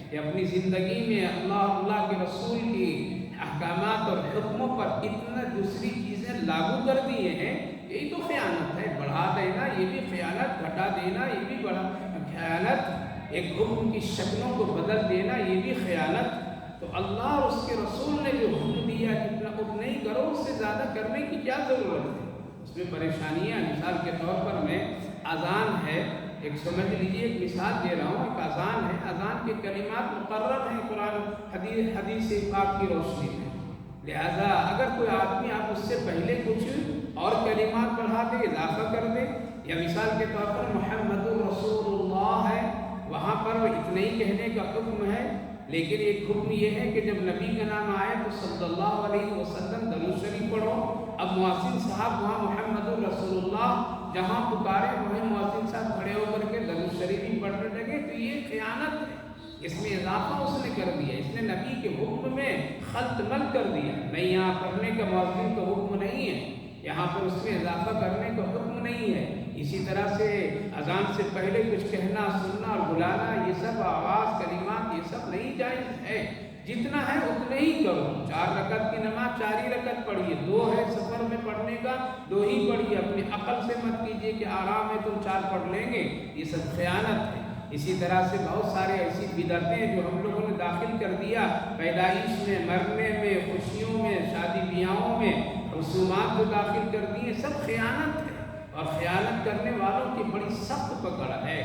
کہ اپنی زندگی میں اللہ کے رسول کی احکامات اور حکموں پر اتنا دوسری چیزیں لاگو کر دیے ہیں، یہی تو خیانت ہے۔ بڑھا دینا یہ بھی خیانت، گھٹا دینا یہ بھی بڑا خیانت، ایک حکم کی شکلوں کو بدل دینا یہ بھی خیانت۔ تو اللہ اور اس کے رسول نے جو حکم دیا جتنا اتنا ہی کرو، اس سے زیادہ کرنے کی کیا ضرورت ہے؟ اس میں پریشانیاں، مثال کے طور پر میں اذان ہے، ایک سمجھ لیجیے، ایک مثال دے رہا ہوں، ایک اذان ہے، اذان کے کلمات مقرر ہیں قرآن حدیث پاک کی روشنی میں، لہذا اگر کوئی آدمی آپ اس سے پہلے کچھ اور کلمات بڑھا دے، اضافہ کر دے، یا مثال کے طور پر محمد الرسول اللہ ہے، وہاں پر اتنا ہی کہنے کا حکم ہے، لیکن ایک حکم یہ ہے کہ جب نبی کا نام آئے تو صلی اللہ علیہ وسلم درود شریف پڑھو۔ اب مؤذن صاحب وہاں محمد الرسول اللہ جہاں پکارے وہیں مؤذن صاحب کھڑے ہو کر کے درود شریف ہی پڑھنے لگے، تو یہ خیانت ہے، اس میں اضافہ اس نے کر دیا، اس نے نبی کے حکم میں خلط مل کر دیا، نہیں یہاں پڑھنے کا مؤذن کا حکم نہیں ہے، یہاں پر اس میں اضافہ کرنے کا حکم نہیں ہے۔ اسی طرح سے اذان سے پہلے کچھ کہنا، سننا اور بلانا، یہ سب آواز، کلمات، یہ سب نہیں جائز ہے، جتنا ہے اتنا ہی کرو۔ 4 رکعت کی نماز 4 ہی رکعت پڑھیے، 2 ہے سفر میں پڑھنے کا 2 ہی پڑھیے، اپنی عقل سے مت کیجیے کہ آرام ہے تم 4 پڑھ لیں گے، یہ سب خیانت ہے۔ اسی طرح سے بہت سارے ایسی بدعتیں جو ہم لوگوں نے داخل کر دیا، پیدائش میں، مرنے میں، خوشیوں میں، شادی بیاہوں میں رسومات جو داخل کر دیے، سب خیانت ہے، اور خیانت کرنے والوں کی بڑی سخت پکڑ ہے،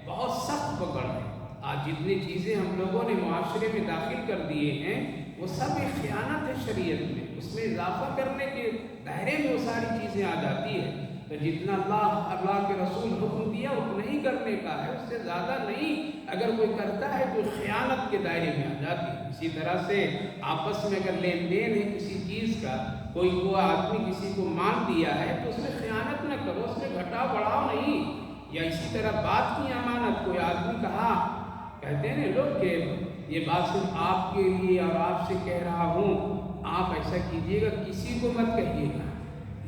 بہت سخت پکڑ ہے۔ آج جتنی چیزیں ہم لوگوں نے معاشرے میں داخل کر دیے ہیں وہ سب ایک خیانت ہے شریعت میں، اس میں اضافہ کرنے کے دائرے میں وہ ساری چیزیں آ جاتی ہے، تو جتنا اللہ کے رسول حکم دیا اتنا ہی کرنے کا ہے، اس سے زیادہ نہیں۔ اگر کوئی کرتا ہے تو خیانت کے دائرے میں آ جاتی ہے۔ اسی طرح سے آپس میں اگر لین دین ہے کسی چیز کا، کوئی وہ آدمی کسی کو مان دیا ہے تو اس میں خیانت نہ کرو، اس میں گھٹا بڑھاؤ نہیں۔ یا اسی طرح بات کی امانت، کوئی آدمی کہا، کہتے ہیں لوگ کہ یہ بات صرف آپ کے لیے اور آپ سے کہہ رہا ہوں، آپ ایسا کیجئے گا، کسی کو مت کہیے گا،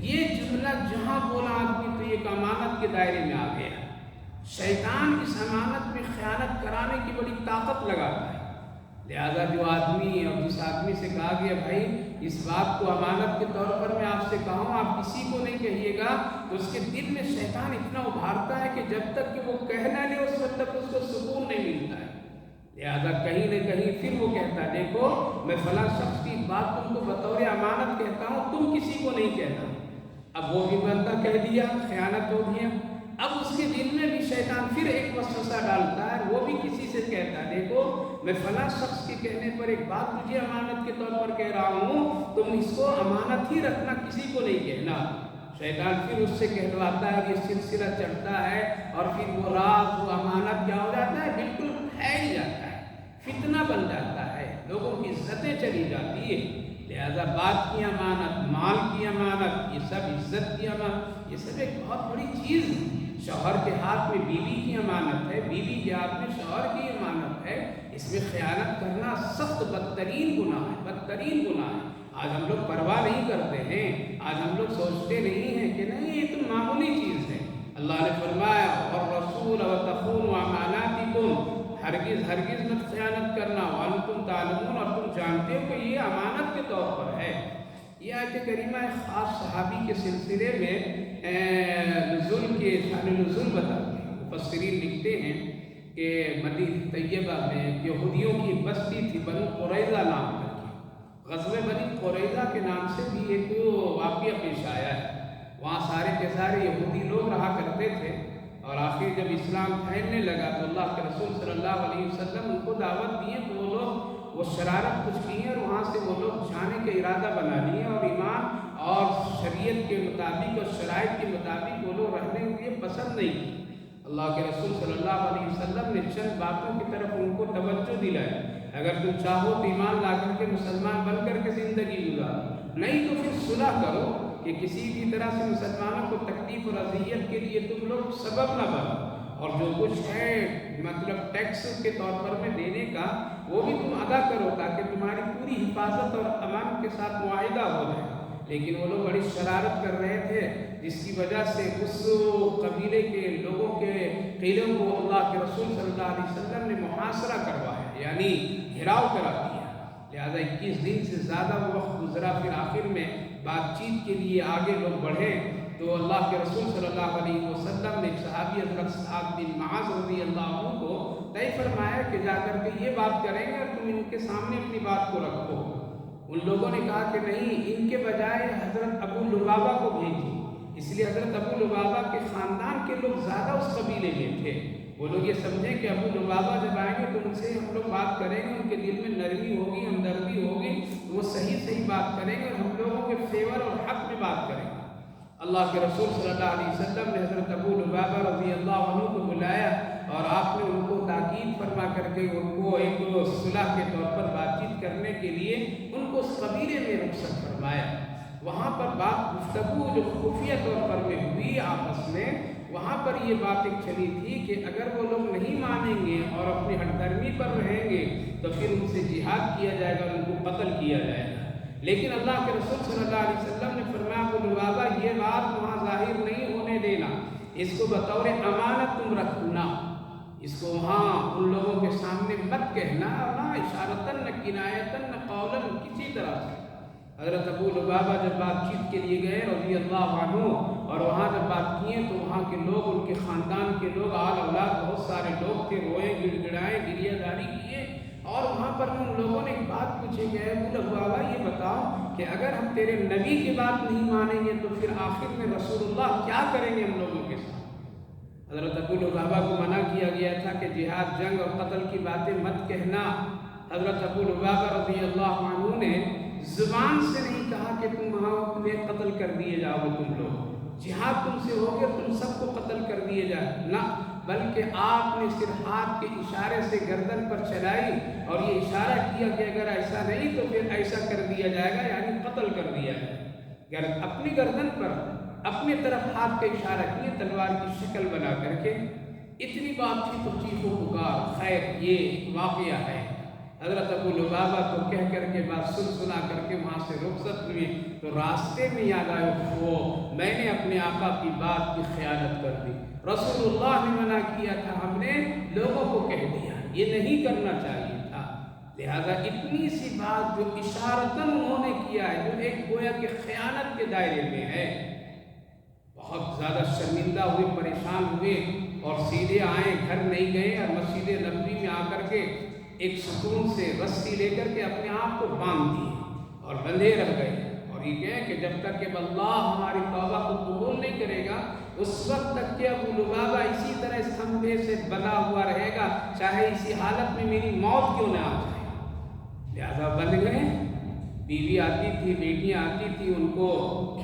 یہ جملہ جہاں بولا آدمی تو یہ امانت کے دائرے میں آ گیا۔ شیطان اس امانت میں خیانت کرانے کی بڑی طاقت لگاتا ہے، لہذا جو آدمی اور جس آدمی سے کہا گیا بھائی اس بات کو امانت کے طور پر میں آپ سے کہوں، آپ کسی کو نہیں کہیے گا، تو اس کے دل میں شیطان اتنا ابھارتا ہے کہ جب تک کہ وہ کہہ نہ لے اس وقت تک اس کو سکون نہیں ملتا ہے، لہذا کہیں نہ کہیں پھر وہ کہتا ہے دیکھو میں فلاں شخص کی بات تم کو بطور امانت کہتا ہوں، تم کسی کو نہیں کہنا۔ اب وہ بھی بندہ کہہ دیا، خیانت ہو گیا، اب اس کے دل میں بھی شیطان پھر ایک وسوسہ ڈالتا ہے، وہ بھی کسی سے کہتا ہے دیکھو میں فلاں شخص کے کہنے پر ایک بات تجھے امانت کے طور پر کہہ رہا ہوں، تم اس کو امانت ہی رکھنا، کسی کو نہیں کہنا۔ شیطان پھر اس سے کہلواتا ہے، یہ سلسلہ چڑھتا ہے، اور پھر وہ راز، وہ امانت کیا ہو جاتا ہے، بالکل پھیل جاتا ہے، فتنہ بن جاتا ہے، لوگوں کی عزتیں چلی جاتی ہے۔ لہذا بات کی امانت، مال کی امانت، یہ سب عزت کی امانت، یہ سب ایک بہت بڑی چیز ہے۔ شوہر کے ہاتھ میں بیوی کی امانت ہے، بیوی کے ہاتھ میں شوہر کی امانت ہے، اس میں خیانت کرنا سخت بدترین گناہ ہے، بدترین گناہ ہے۔ آج ہم لوگ پرواہ نہیں کرتے ہیں، آج ہم لوگ سوچتے نہیں ہیں کہ نہیں یہ تو معمولی چیز ہے۔ اللہ نے فرمایا والرسول وتخونوا اماناتکم، ہرگز ہرگز مت خیانت کرنا، وانتم تعلمون، اور تم جانتے ہو کہ یہ امانت کے طور پر ہے۔ یہ آیت کریمہ ایک خاص صحابی کے سلسلے میں نزول کے شان نزول بتاتے ہیں۔ مفسرین لکھتے ہیں کہ مدینہ طیبہ میں یہودیوں کی بستی تھی، بنو قریظہ نام کر کے، غزوہ بنی قریظہ کے نام سے بھی ایک واقعہ پیش آیا ہے۔ وہاں سارے کے سارے یہودی لوگ رہا کرتے تھے، اور آخر جب اسلام پھیلنے لگا تو اللہ کے رسول صلی اللہ علیہ وسلم ان کو دعوت دیے، تو وہ لوگ وہ شرارت کچھ کی ہے، اور وہاں سے وہ لوگ جانے کا ارادہ بنا لیے، اور ایمان اور شریعت کے مطابق اور شرائط کے مطابق وہ لوگ رہنے کے لیے پسند نہیں کی۔ اللہ کے رسول صلی اللہ علیہ وسلم نے چند باتوں کی طرف ان کو توجہ دلائی، اگر تم چاہو تو ایمان لا کر کے مسلمان بن کر کے زندگی گزارو، نہیں تو پھر صلح کرو کہ کسی بھی طرح سے مسلمانوں کو تکلیف اور اذیت کے لیے تم لوگ سبب نہ بنو، اور جو کچھ ہے مطلب ٹیکس کے طور پر میں دینے کا وہ بھی تم ادا کرو، تاکہ تمہاری پوری حفاظت اور امان کے ساتھ معاہدہ ہو جائے۔ لیکن وہ لوگ بڑی شرارت کر رہے تھے، جس کی وجہ سے اس قبیلے کے لوگوں کے قیدوں کو اللہ کے رسول صلی اللہ علیہ وسلم نے محاصرہ کروایا، یعنی گھیراؤ کرا دیا۔ لہذا 21 دن سے زیادہ وہ وقت گزرا، پھر آخر میں بات چیت کے لیے آگے لوگ بڑھے، تو تو اللہ کے رسول صلی اللہ علیہ وسلم نے صحابی حضرت سعد بن معاذ رضی اللہ عنہ کو طے فرمایا کہ جا کر کے یہ بات کریں گے اور تم ان کے سامنے اپنی بات کو رکھو۔ ان لوگوں نے کہا کہ نہیں، ان کے بجائے حضرت ابو لبابہ کو بھیجی، اس لیے حضرت ابو لبابہ کے خاندان کے لوگ زیادہ اس قبیلے میں تھے۔ وہ لوگ یہ سمجھیں کہ ابو لبابہ جب آئیں گے تو ان سے ہم لوگ بات کریں گے، ان کے دل میں نرمی ہوگی، ہمدردی ہوگی، وہ صحیح بات کریں گے اور ہم لوگوں کے فیور اور حق میں بات کریں گے۔ اللہ کے رسول صلی اللہ علیہ وسلم نے حضرت ابو لبابہ رضی اللہ عنہ کو بلایا اور آپ نے ان کو تاکید فرما کر کے ان کو ایک صلح کے طور پر بات چیت کرنے کے لیے ان کو اس قبیلے میں رخصت فرمایا۔ وہاں پر بات گفتگو جو خفیہ طور پر میں ہوئی آپس میں، وہاں پر یہ بات ایک چلی تھی کہ اگر وہ لوگ نہیں مانیں گے اور اپنی ہٹ درمی پر رہیں گے تو پھر ان سے جہاد کیا جائے گا، ان کو قتل کیا جائے گا۔ لیکن اللہ کے رسول صلی اللہ علیہ وسلم نے فرمایا ابو لبابہ یہ بات وہاں ظاہر نہیں ہونے دینا، اس کو بطور امانت تم رکھنا، اس کو وہاں ان لوگوں کے سامنے مت کہنا، نہ اشارتاً نہ کنایتاً نہ قولاً، کسی طرح سے۔ حضرت ابو لبابہ جب بات چیت کے لیے گئے رضی اللہ عنہ اور وہاں جب بات کیے تو وہاں کے لوگ، ان کے خاندان کے لوگ، آل اولاد بہت سارے لوگ تھے، روئے، گڑ گڑائے، گریہ داری کیے اور وہاں پر ان لوگوں نے ایک بات پوچھی کہ ابو لبابہ یہ بتاؤ کہ اگر ہم تیرے نبی کی بات نہیں مانیں گے تو پھر آخر میں رسول اللہ کیا کریں گے ہم لوگوں کے ساتھ؟ حضرت ابو لبابہ کو منع کیا گیا تھا کہ جہاد، جنگ اور قتل کی باتیں مت کہنا۔ حضرت ابو لبابہ رضی اللہ عنہ نے زبان سے نہیں کہا کہ تم وہاں تمہیں قتل کر دیے جاؤ، تم لوگ جہاد تم سے ہو گیا، تم سب کو قتل کر دیے جائے، نہ، بلکہ آپ نے صرف ہاتھ کے اشارے سے گردن پر چلائی اور یہ اشارہ کیا کہ اگر ایسا نہیں تو پھر ایسا کر دیا جائے گا، یعنی قتل کر دیا جائے۔ اپنی گردن پر اپنے طرف ہاتھ کا اشارہ کیے تلوار کی شکل بنا کر کے۔ اتنی بات تھی تو چیخ و پکار۔ خیر یہ واقعہ ہے۔ حضرت ابو لبابہ تو کہہ کر کے بات سنا کر کے وہاں سے رخصت ہوئی تو راستے میں یاد آئے وہ میں نے اپنے آقا کی بات کی خیانت کر دی، رسول اللہ نے منع کیا تھا، ہم نے لوگوں کو کہہ دیا، یہ نہیں کرنا چاہیے تھا۔ لہذا اتنی سی بات جو اشارتاً انہوں نے کیا ہے، جو ایک گویا کہ خیانت کے دائرے میں ہے، بہت زیادہ شرمندہ ہوئے، پریشان ہوئے اور سیدھے آئے، گھر نہیں گئے اور مسجد نبوی میں آ کر کے ایک ستون سے رسی لے کر کے اپنے آپ کو باندھ دیے اور بندھے رہ گئے اور یہ کہیں کہ جب تک کہ اللہ ہماری توبہ کو قبول نہیں کرے گا اس وقت تک کہ ابو لبابہ اسی طرح اس کھمبے سے بندھا ہوا رہے گا، چاہے اسی حالت میں میری موت کیوں نہ آ جائے۔ لہذا بندھ گئے۔ بیوی آتی تھی، بیٹیاں آتی تھی، ان کو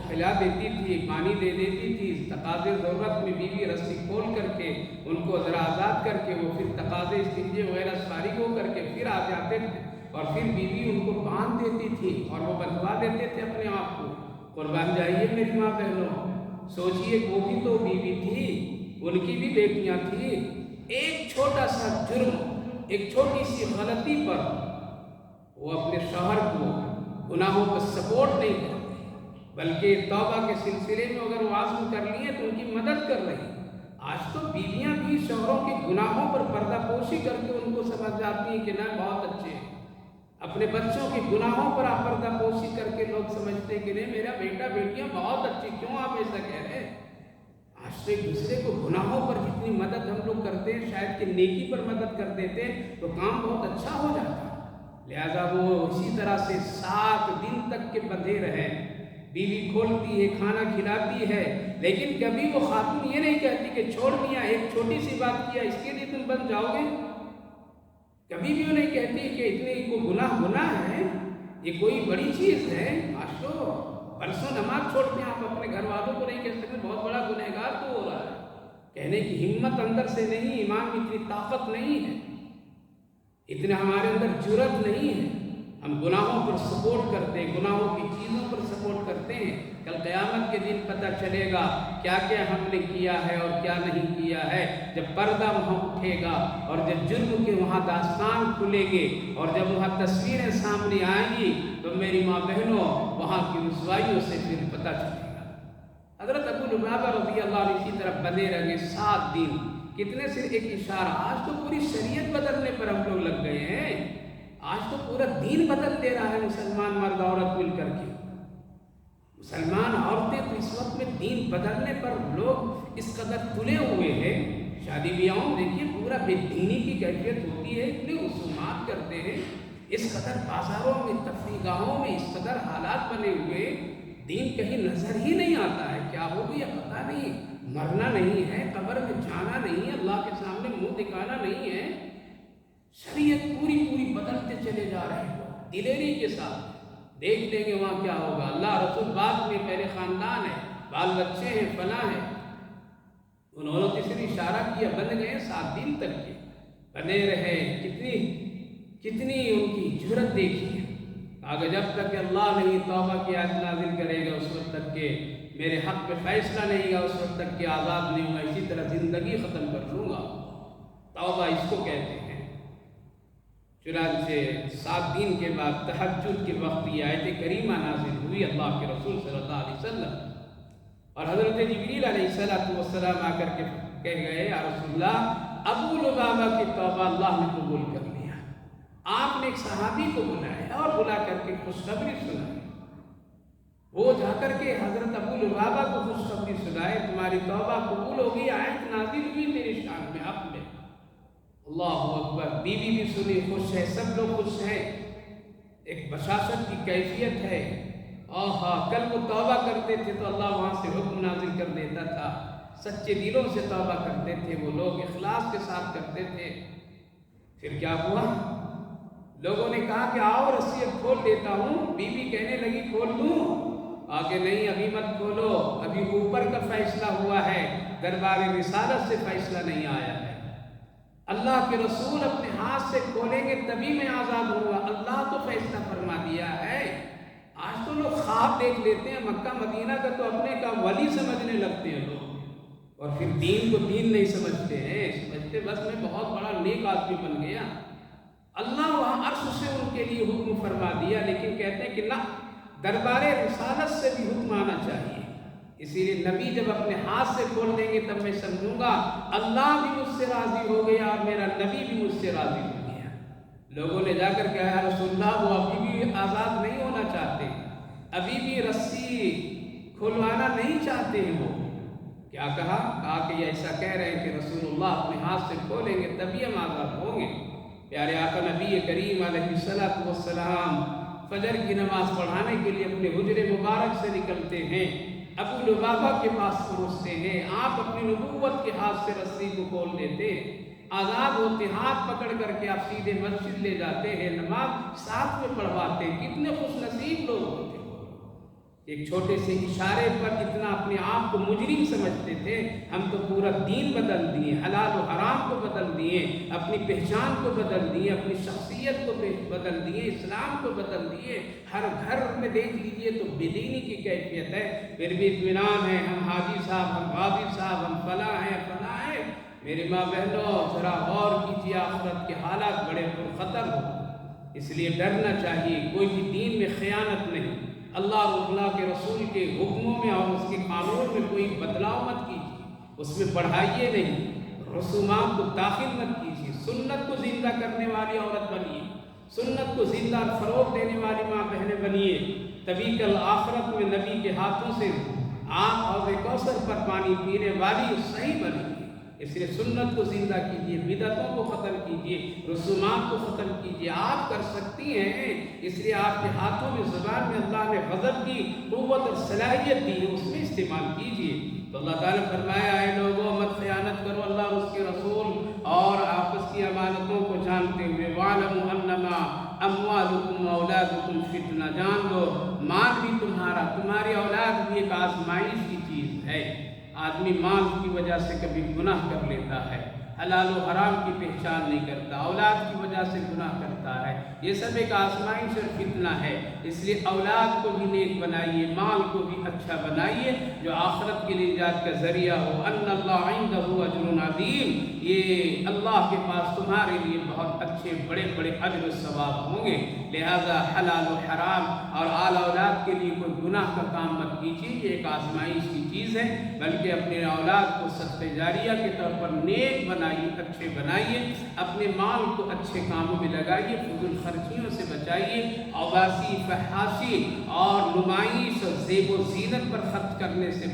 کھلا دیتی تھی، پانی دے دیتی تھی، تقاضے ضرورت میں بیوی رسی کھول کر کے ان کو ذرا آزاد کر کے وہ پھر تقاضے استنجے وغیرہ فارغ ہو کر کے پھر آ جاتے تھے اور پھر بیوی ان کو باندھ دیتی تھی اور وہ بندھوا دیتے تھے اپنے آپ کو۔ قربان جائیے میری ماں بہنوں، سوچئے وہ بھی تو بیوی تھی، ان کی بھی بیٹیاں تھیں، ایک چھوٹا سا جرم، ایک چھوٹی سی غلطی پر وہ اپنے شوہر کو گناہوں پر سپورٹ نہیں کرتے بلکہ توبہ کے سلسلے میں اگر وہ عزم کر لیے تو ان کی مدد کر رہی۔ آج تو بیویاں بھی شوہروں کے گناہوں پر پردہ پوشی کر کے ان کو سمجھ جاتی ہیں کہ نہ بہت اچھے ہیں۔ اپنے بچوں کے گناہوں پر آپ پردہ پوشی کر کے لوگ سمجھتے ہیں کہ نہیں میرا بیٹا بیٹیاں بہت اچھی، کیوں آپ ایسا کہہ رہے ہیں؟ آج تو ایک دوسرے کو گناہوں پر جتنی مدد ہم لوگ کرتے ہیں، شاید کہ نیکی پر مدد کر دیتے تو کام بہت اچھا ہو جاتا۔ لہذا وہ اسی طرح سے 7 دن تک کے بندھے رہے۔ بیوی کھولتی ہے، کھانا کھلاتی ہے، لیکن کبھی وہ خاتون یہ نہیں کہتی کہ چھوڑ دیا، ایک چھوٹی سی بات کیا اس کے لیے تم بن جاؤ گے۔ کبھی بھی وہ نہیں کہتی کہ اتنے کو گناہ ہے، یہ کوئی بڑی چیز ہے۔ آج تو پرسوں نماز چھوڑتے ہیں، آپ اپنے گھر والوں کو نہیں کہہ سکتے بہت بڑا گنہگار تو ہو رہا ہے، کہنے کی ہمت اندر سے نہیں، ایمان میں اتنی طاقت نہیں ہے، اتنا ہمارے اندر جرأت نہیں ہے۔ ہم گناہوں پر سپورٹ کرتے ہیں، گناہوں کی چیزوں پر سپورٹ کرتے ہیں۔ کل قیامت کے دن پتہ چلے گا کیا کیا ہم نے کیا ہے اور کیا نہیں کیا ہے، جب پردہ وہاں اٹھے گا اور جب جرم کے وہاں داستان کھلے گے اور جب وہاں تصویریں سامنے آئیں گی تو میری ماں بہنوں وہاں کی رسوائیوں سے پھر پتہ چلے گا۔ حضرت ابو لبابہ رضی اللہ عنہ اسی طرح بندے رہے 7 دن، کتنے صرف ایک اشارہ۔ آج تو پوری شریعت بدلنے پر ہم لوگ لگ گئے ہیں، آج تو پورا دین بدل دے رہا ہے مسلمان مرد عورت مل کر کے۔ مسلمان عورتیں تو اس وقت میں دین بدلنے پر لوگ اس قدر تلے ہوئے ہیں، شادی بیاہوں میں دیکھیے پورا بے دینی کی کیفیت ہوتی ہے، اتنے رسومات کرتے ہیں، اس قدر بازاروں میں تفریح گاہوں میں اس قدر حالات بنے ہوئے، دین کہیں نظر ہی نہیں آتا ہے، کیا ہو گیا پتہ نہیں، مرنا نہیں ہے، قبر میں جانا نہیں ہے، اللہ کے سامنے منہ دکھانا نہیں ہے، شریعت پوری بدلتے چلے جا رہے ہیں، دلیری کے ساتھ دیکھ لیں گے وہاں کیا ہوگا، اللہ رسول بات میں پہلے خاندان ہے، بال بچے ہیں، فلاں ہیں، انہوں نے کسی اشارہ کیا، بن گئے 7 دن تک کے بنے رہے، کتنی ان کی جرت دیکھی ہے، آگے جب تک کہ اللہ نہیں توبہ کی آیت نازل کرے گا اس وقت تک کہ میرے حق پہ فیصلہ نہیں گا، اس وقت تک کہ آزاد نہیں ہوں گا، اسی طرح زندگی ختم کر لوں گا، توبہ اس کو کہتے ہیں۔ چنانچہ 7 دن کے بعد تہجد کے وقت یہ آیت کریمہ نازل ہوئی اللہ کے رسول صلی اللہ علیہ وسلم، اور حضرت جبریل علیہ السلام آ کر کے کہہ گئے یا رسول اللہ ابو لبابہ کی توبہ اللہ نے قبول کر لیا۔ آپ نے ایک صحابی کو بلایا اور بلا کر کے خوشخبری سنائی، وہ جا کر کے حضرت ابو لبابہ کو خوشخبری سنائے تمہاری توبہ قبول ہوگی، آیت نازل ہوئی میرے شان میں، حق میں، اللہ اکبر۔ بیوی بھی سنی، خوش ہے، سب لوگ خوش ہیں، ایک بشاشت کی کیفیت ہے، کل وہ توبہ کرتے تھے تو اللہ وہاں سے حکم نازل کر دیتا تھا، سچے دلوں سے توبہ کرتے تھے وہ لوگ، اخلاص کے ساتھ کرتے تھے۔ پھر کیا ہوا؟ لوگوں نے کہا کہ آؤ رسیت کھول دیتا ہوں، بیوی کہنے لگی کھول دوں، آگے نہیں ابھی مت کھولو، ابھی اوپر کا فیصلہ ہوا ہے، دربار رسالت سے فیصلہ نہیں آیا ہے، اللہ کے رسول اپنے ہاتھ سے کھولیں گے تبھی میں آزاد ہوں گا، اللہ تو فیصلہ فرما دیا ہے۔ آج تو لوگ خواب دیکھ لیتے ہیں، مکہ مدینہ کا تو اپنے کا ولی سمجھنے لگتے ہیں لوگ، اور پھر دین کو دین نہیں سمجھتے ہیں، سمجھتے بس میں بہت بڑا نیک آدمی بن گیا، اللہ وہاں عرش سے ان کے لیے حکم فرما دیا، لیکن کہتے ہیں کہ نہ، دربار رسالت سے بھی حکم آنا چاہیے، اسی لیے نبی جب اپنے ہاتھ سے کھول دیں گے تب میں سمجھوں گا اللہ بھی مجھ سے راضی ہو گیا اور میرا نبی بھی مجھ سے راضی ہو گیا۔ لوگوں نے جا کر کہا رسول اللہ وہ ابھی بھی آزاد نہیں ہونا چاہتے، ابھی بھی رسی کھلوانا نہیں چاہتے ہیں، وہ کیا کہا کہ یہ ایسا کہہ رہے ہیں کہ رسول اللہ اپنے ہاتھ سے کھولیں گے تبھی ہم آزاد ہوں گے۔ پیارے آقا نبی کریم علیہ السلام فجر کی نماز پڑھانے کے لیے اپنے حجرے مبارک سے نکلتے ہیں، ابو لبابہ کے پاس پہنچتے ہیں، آپ اپنی نبوت کے ہاتھ سے رسی کو کھول دیتے، آزاد ہوتے، ہاتھ پکڑ کر کے آپ سیدھے مسجد لے جاتے ہیں، نماز ساتھ میں پڑھواتے، کتنے خوش نصیب لوگ ہوتے ہیں۔ ایک چھوٹے سے اشارے پر اتنا اپنے آپ کو مجرم سمجھتے تھے، ہم تو پورا دین بدل دیے، حلال و حرام کو بدل دیے، اپنی پہچان کو بدل دیے، اپنی شخصیت کو بدل دیے، اسلام کو بدل دیے، ہر گھر میں دیکھ لیجئے تو بے دینی کی کیفیت ہے، پھر بھی اطمینان ہے، ہم حاجی صاحب، ہم غازی صاحب، ہم فلاں ہیں فلاں ہیں۔ میری ماں بہنوں ذرا غور کیجیے، آخرت کے حالات بڑے پرخطر ہو، اس لیے ڈرنا چاہیے، کوئی بھی دین میں خیانت نہیں، اللہ کے رسول کے حکموں میں اور اس کے قانون میں کوئی بدلاؤ مت کیجیے، اس میں بڑھائیے نہیں، رسومات کو داخل مت کیجیے، سنت کو زندہ کرنے والی عورت بنیے، سنت کو زندہ فروغ دینے والی ماں بہنیں بنیے، تبھی کل آخرت میں نبی کے ہاتھوں سے آپ حوض کوثر پر پانی پینے والی صحیح بنیں گے۔ اس لیے سنت کو زندہ کیجیے، بدعتوں کو ختم کیجیے، رسومات کو ختم کیجیے، آپ کر سکتی ہیں، اس لیے آپ کے ہاتھوں میں زبان میں اللہ نے غضب کی قوت اور صلاحیت دی ہے، اس میں استعمال کیجیے۔ تو اللہ تعالیٰ نے فرمایا اے لوگوں مت خیانت کرو اللہ اور اس کے رسول اور آپس کی امانتوں کو جانتے ہوئے، وَاعْلَمُوا أَنَّمَا أَمْوَالُكُمْ وَأَوْلَادُكُمْ فِتْنَةٌ، جان لو مال بھی تمہاری اولاد بھی ایک آزمائش کی چیز ہے۔ آدمی مال کی وجہ سے کبھی گناہ کر لیتا ہے، حلال و حرام کی پہچان نہیں کرتا، اولاد کی وجہ سے گناہ کرتا ہے، یہ سب ایک آزمائش اور فتنہ ہے، اس لیے اولاد کو بھی نیک بنائیے، مال کو بھی اچھا بنائیے جو آخرت کے لیے نجات کا ذریعہ ہو۔ ان اللہ عندہ اجر عظیم، یہ اللہ کے پاس تمہارے لیے بہت اچھے بڑے بڑے اجر و ثواب ہوں گے، لہذا حلال و حرام اور آل اولاد کے لیے کوئی گناہ کا کام مت کیجیے، یہ ایک آزمائش کی چیز ہے، بلکہ اپنے اولاد کو صدقہ جاریہ کے طور پر نیک بنائیے، اچھے بنائیے، اپنے مال کو اچھے کاموں میں لگائیے، فضول خرچیوں سے بچائیے، عباسی، فحاشی اور نمائش اور زیب و زینت پر خرچ کرنے سے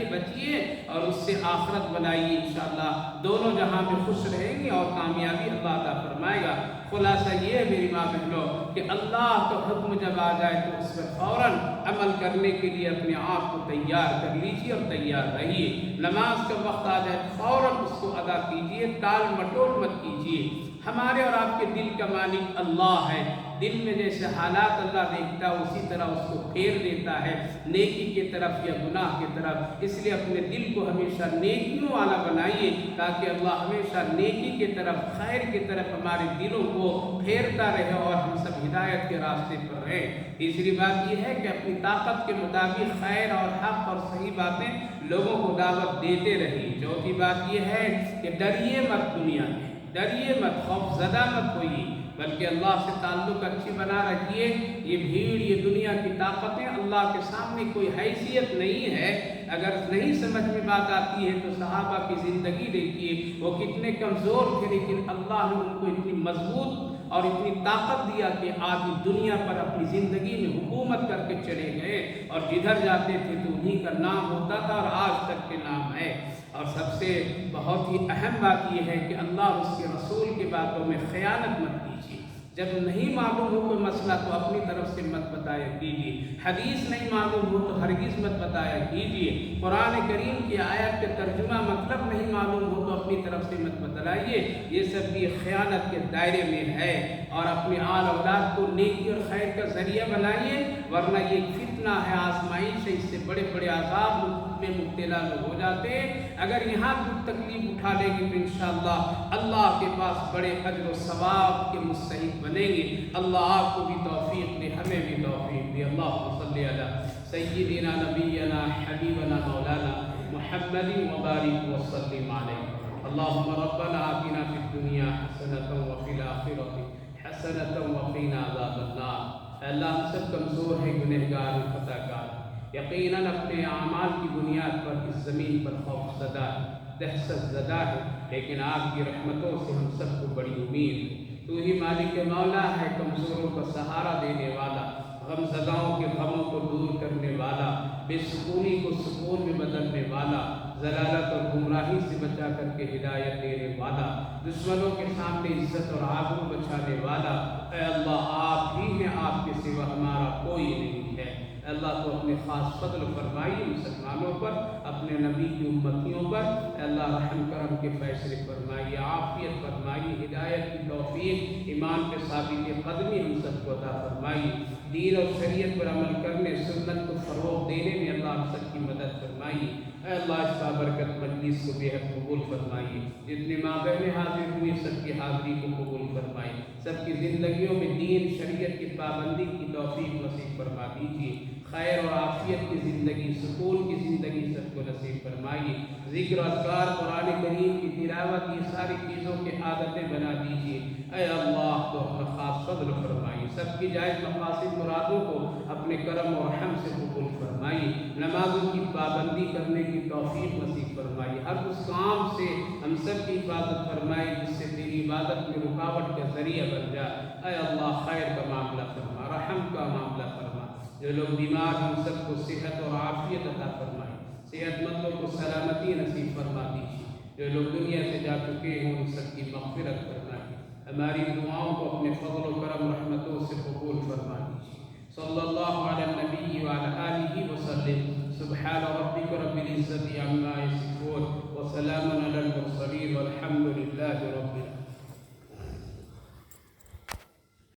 بچیے اور اس سے آخرت بنائیے۔ انشاءاللہ دونوں جہاں میں خوش رہیں گے اور کامیابی اللہ عطا فرمائے گا۔ خلاصہ یہ ہے میری ماں بہنوں کہ اللہ کا حکم جب آ جائے تو اس پر فوراً عمل کرنے کے لیے اپنے آپ کو تیار کر لیجیے اور تیار رہیے۔ نماز کا وقت آ جائے فوراً اس کو ادا کیجیے، ٹال مٹول مت کیجیے۔ ہمارے اور آپ کے دل کا مالک اللہ ہے، دل میں جیسے حالات اللہ دیکھتا ہے اسی طرح اس کو پھیر دیتا ہے نیکی کی طرف یا گناہ کی طرف۔ اس لیے اپنے دل کو ہمیشہ نیکیوں والا بنائیے تاکہ اللہ ہمیشہ نیکی کی طرف، خیر کی طرف ہمارے دلوں کو پھیرتا رہے اور ہم سب ہدایت کے راستے پر رہیں۔ تیسری بات یہ ہے کہ اپنی طاقت کے مطابق خیر اور حق اور صحیح باتیں لوگوں کو دعوت دیتے رہیے۔ چوتھی بات یہ ہے کہ ڈریے مت، دنیا میں ڈریے مت، خوف زدہ مت ہوئیے، بلکہ اللہ سے تعلق اچھی بنا رکھیے۔ یہ بھیڑ، یہ دنیا کی طاقتیں اللہ کے سامنے کوئی حیثیت نہیں ہے۔ اگر نہیں سمجھ میں بات آتی ہے تو صحابہ کی زندگی دیکھیے، وہ کتنے کمزور تھے لیکن اللہ نے ان کو اتنی مضبوط اور اتنی طاقت دیا کہ آدھی دنیا پر اپنی زندگی میں حکومت کر کے چلے گئے اور جدھر جاتے تھے تو انہیں کا نام ہوتا تھا اور آج تک کے نام ہے۔ اور سب سے بہت ہی اہم بات یہ ہے کہ اللہ اور اس کے رسول کی باتوں میں خیانت مت کیجیے۔ جب نہیں معلوم ہو کوئی مسئلہ تو اپنی طرف سے مت بتایا کیجیے، حدیث نہیں معلوم ہو تو ہرگز مت بتایا کیجیے، قرآن کریم کی آیت کے ترجمہ مطلب نہیں معلوم ہو تو اپنی طرف سے مت بتلائیے۔ یہ سب بھی خیانت کے دائرے میں ہے۔ اور اپنے آل اولاد کو نیکی اور خیر کا ذریعہ بنائیے، ورنہ یہ فتنہ ہے، آزمائش ہے، اس سے بڑے بڑے عذاب میں مبتلا لوگ ہو جاتے ہیں۔ اگر یہاں کچھ تکلیف اٹھا لیں گے تو انشاءاللہ اللہ کے پاس بڑے اجر و ثواب کے مستحق بنیں گے۔ اللہ آپ کو بھی توفیق دے، ہمیں بھی توفیق دے۔ اللہم صلی علی سیدنا نبینا حبیبنا مولانا محمد وبارک وسلم علیہ۔ اللہم ربنا آتنا فی الدنیا حسنۃ وفی الآخرۃ حسنۃ وقنا عذاب النار۔ اللہ ہم سب کمزور ہیں، گنہگار و خطا کار، یقیناً اپنے اعمال کی بنیاد پر اس زمین پر خوف زدہ ہے، دہشت زدہ ہے، لیکن آپ کی رحمتوں سے ہم سب کو بڑی امید ہے۔ تو ہی مالک مولا ہے، کمزوروں کا سہارا دینے والا، غم زداؤں کے غموں کو دور کرنے والا، بے سکونی کو سکون میں بدلنے والا، ضلالت اور گمراہی سے بچا کر کے ہدایت دینے والا، دشمنوں کے سامنے عزت اور آبرو بچانے والا۔ اے اللہ آپ ہی ہیں، آپ کے سوا ہمارا کوئی نہیں ہے۔ اللہ تو اپنے خاص فضل فرمائیے مسلمانوں پر، اپنے نبی کی امتیوں پر۔ اے اللہ رحم کرم کے فیصلے فرمائیے، عافیت فرمائیے، ہدایت کی توفیق، ایمان پہ ثابت قدمی ہم سب کو عطا فرمائیے۔ دین اور شریعت پر عمل کرنے، سنت کو فروغ دینے میں اللہ ہم سب کی مدد فرمائیے۔ اے اللہ اس بابرکت مجلس کو بے حد قبول فرمائیے۔ جتنے ماں بہنیں حاضر ہوئی سب کی حاضری کو قبول فرمائیے، سب کی زندگیوں میں دین شریعت کی پابندی کی توفیق نصیب فرما دیجیے۔ خیر اور عافیت کی زندگی، سکون کی زندگی سب کو نصیب فرمائیے۔ ذکر و اذکار، قرآن کریم کی تلاوت، یہ ساری چیزوں کے عادتیں بنا دیجیے۔ اے اللہ تو اپنا خاص فضل فرمائیے، سب کی جائز مقاصد مرادوں کو اپنے کرم اور رحم سے قبول فرمائیے۔ نمازوں کی پابندی کرنے کی توفیق نصیب فرمائیے، ہر اس کام سے ہم سب کی حفاظت فرمائیے جس سے تیری عبادت میں رکاوٹ کا ذریعہ بن جائے۔ اے اللہ خیر کا معاملہ فرما، رحم کا معاملہ فرما۔ جو لوگ بیمار ہیں ان سب کو صحت اور عافیت عطا فرمائے، صحت مندوں کو سلامتی نصیب فرما دیجیے۔ جو لوگ دنیا سے جا چکے ہیں ان سب کی مغفرت فرمائیے، ہماری دعاؤں کو اپنے فضل و کرم رحمتوں سے قبول فرما دیجیے۔ صلی اللہ علی النبی وعلی آلہ وسلم۔ سبحان ربک رب العزت عما یصفون وسلام علی المرسلین والحمد للہ رب العالمین۔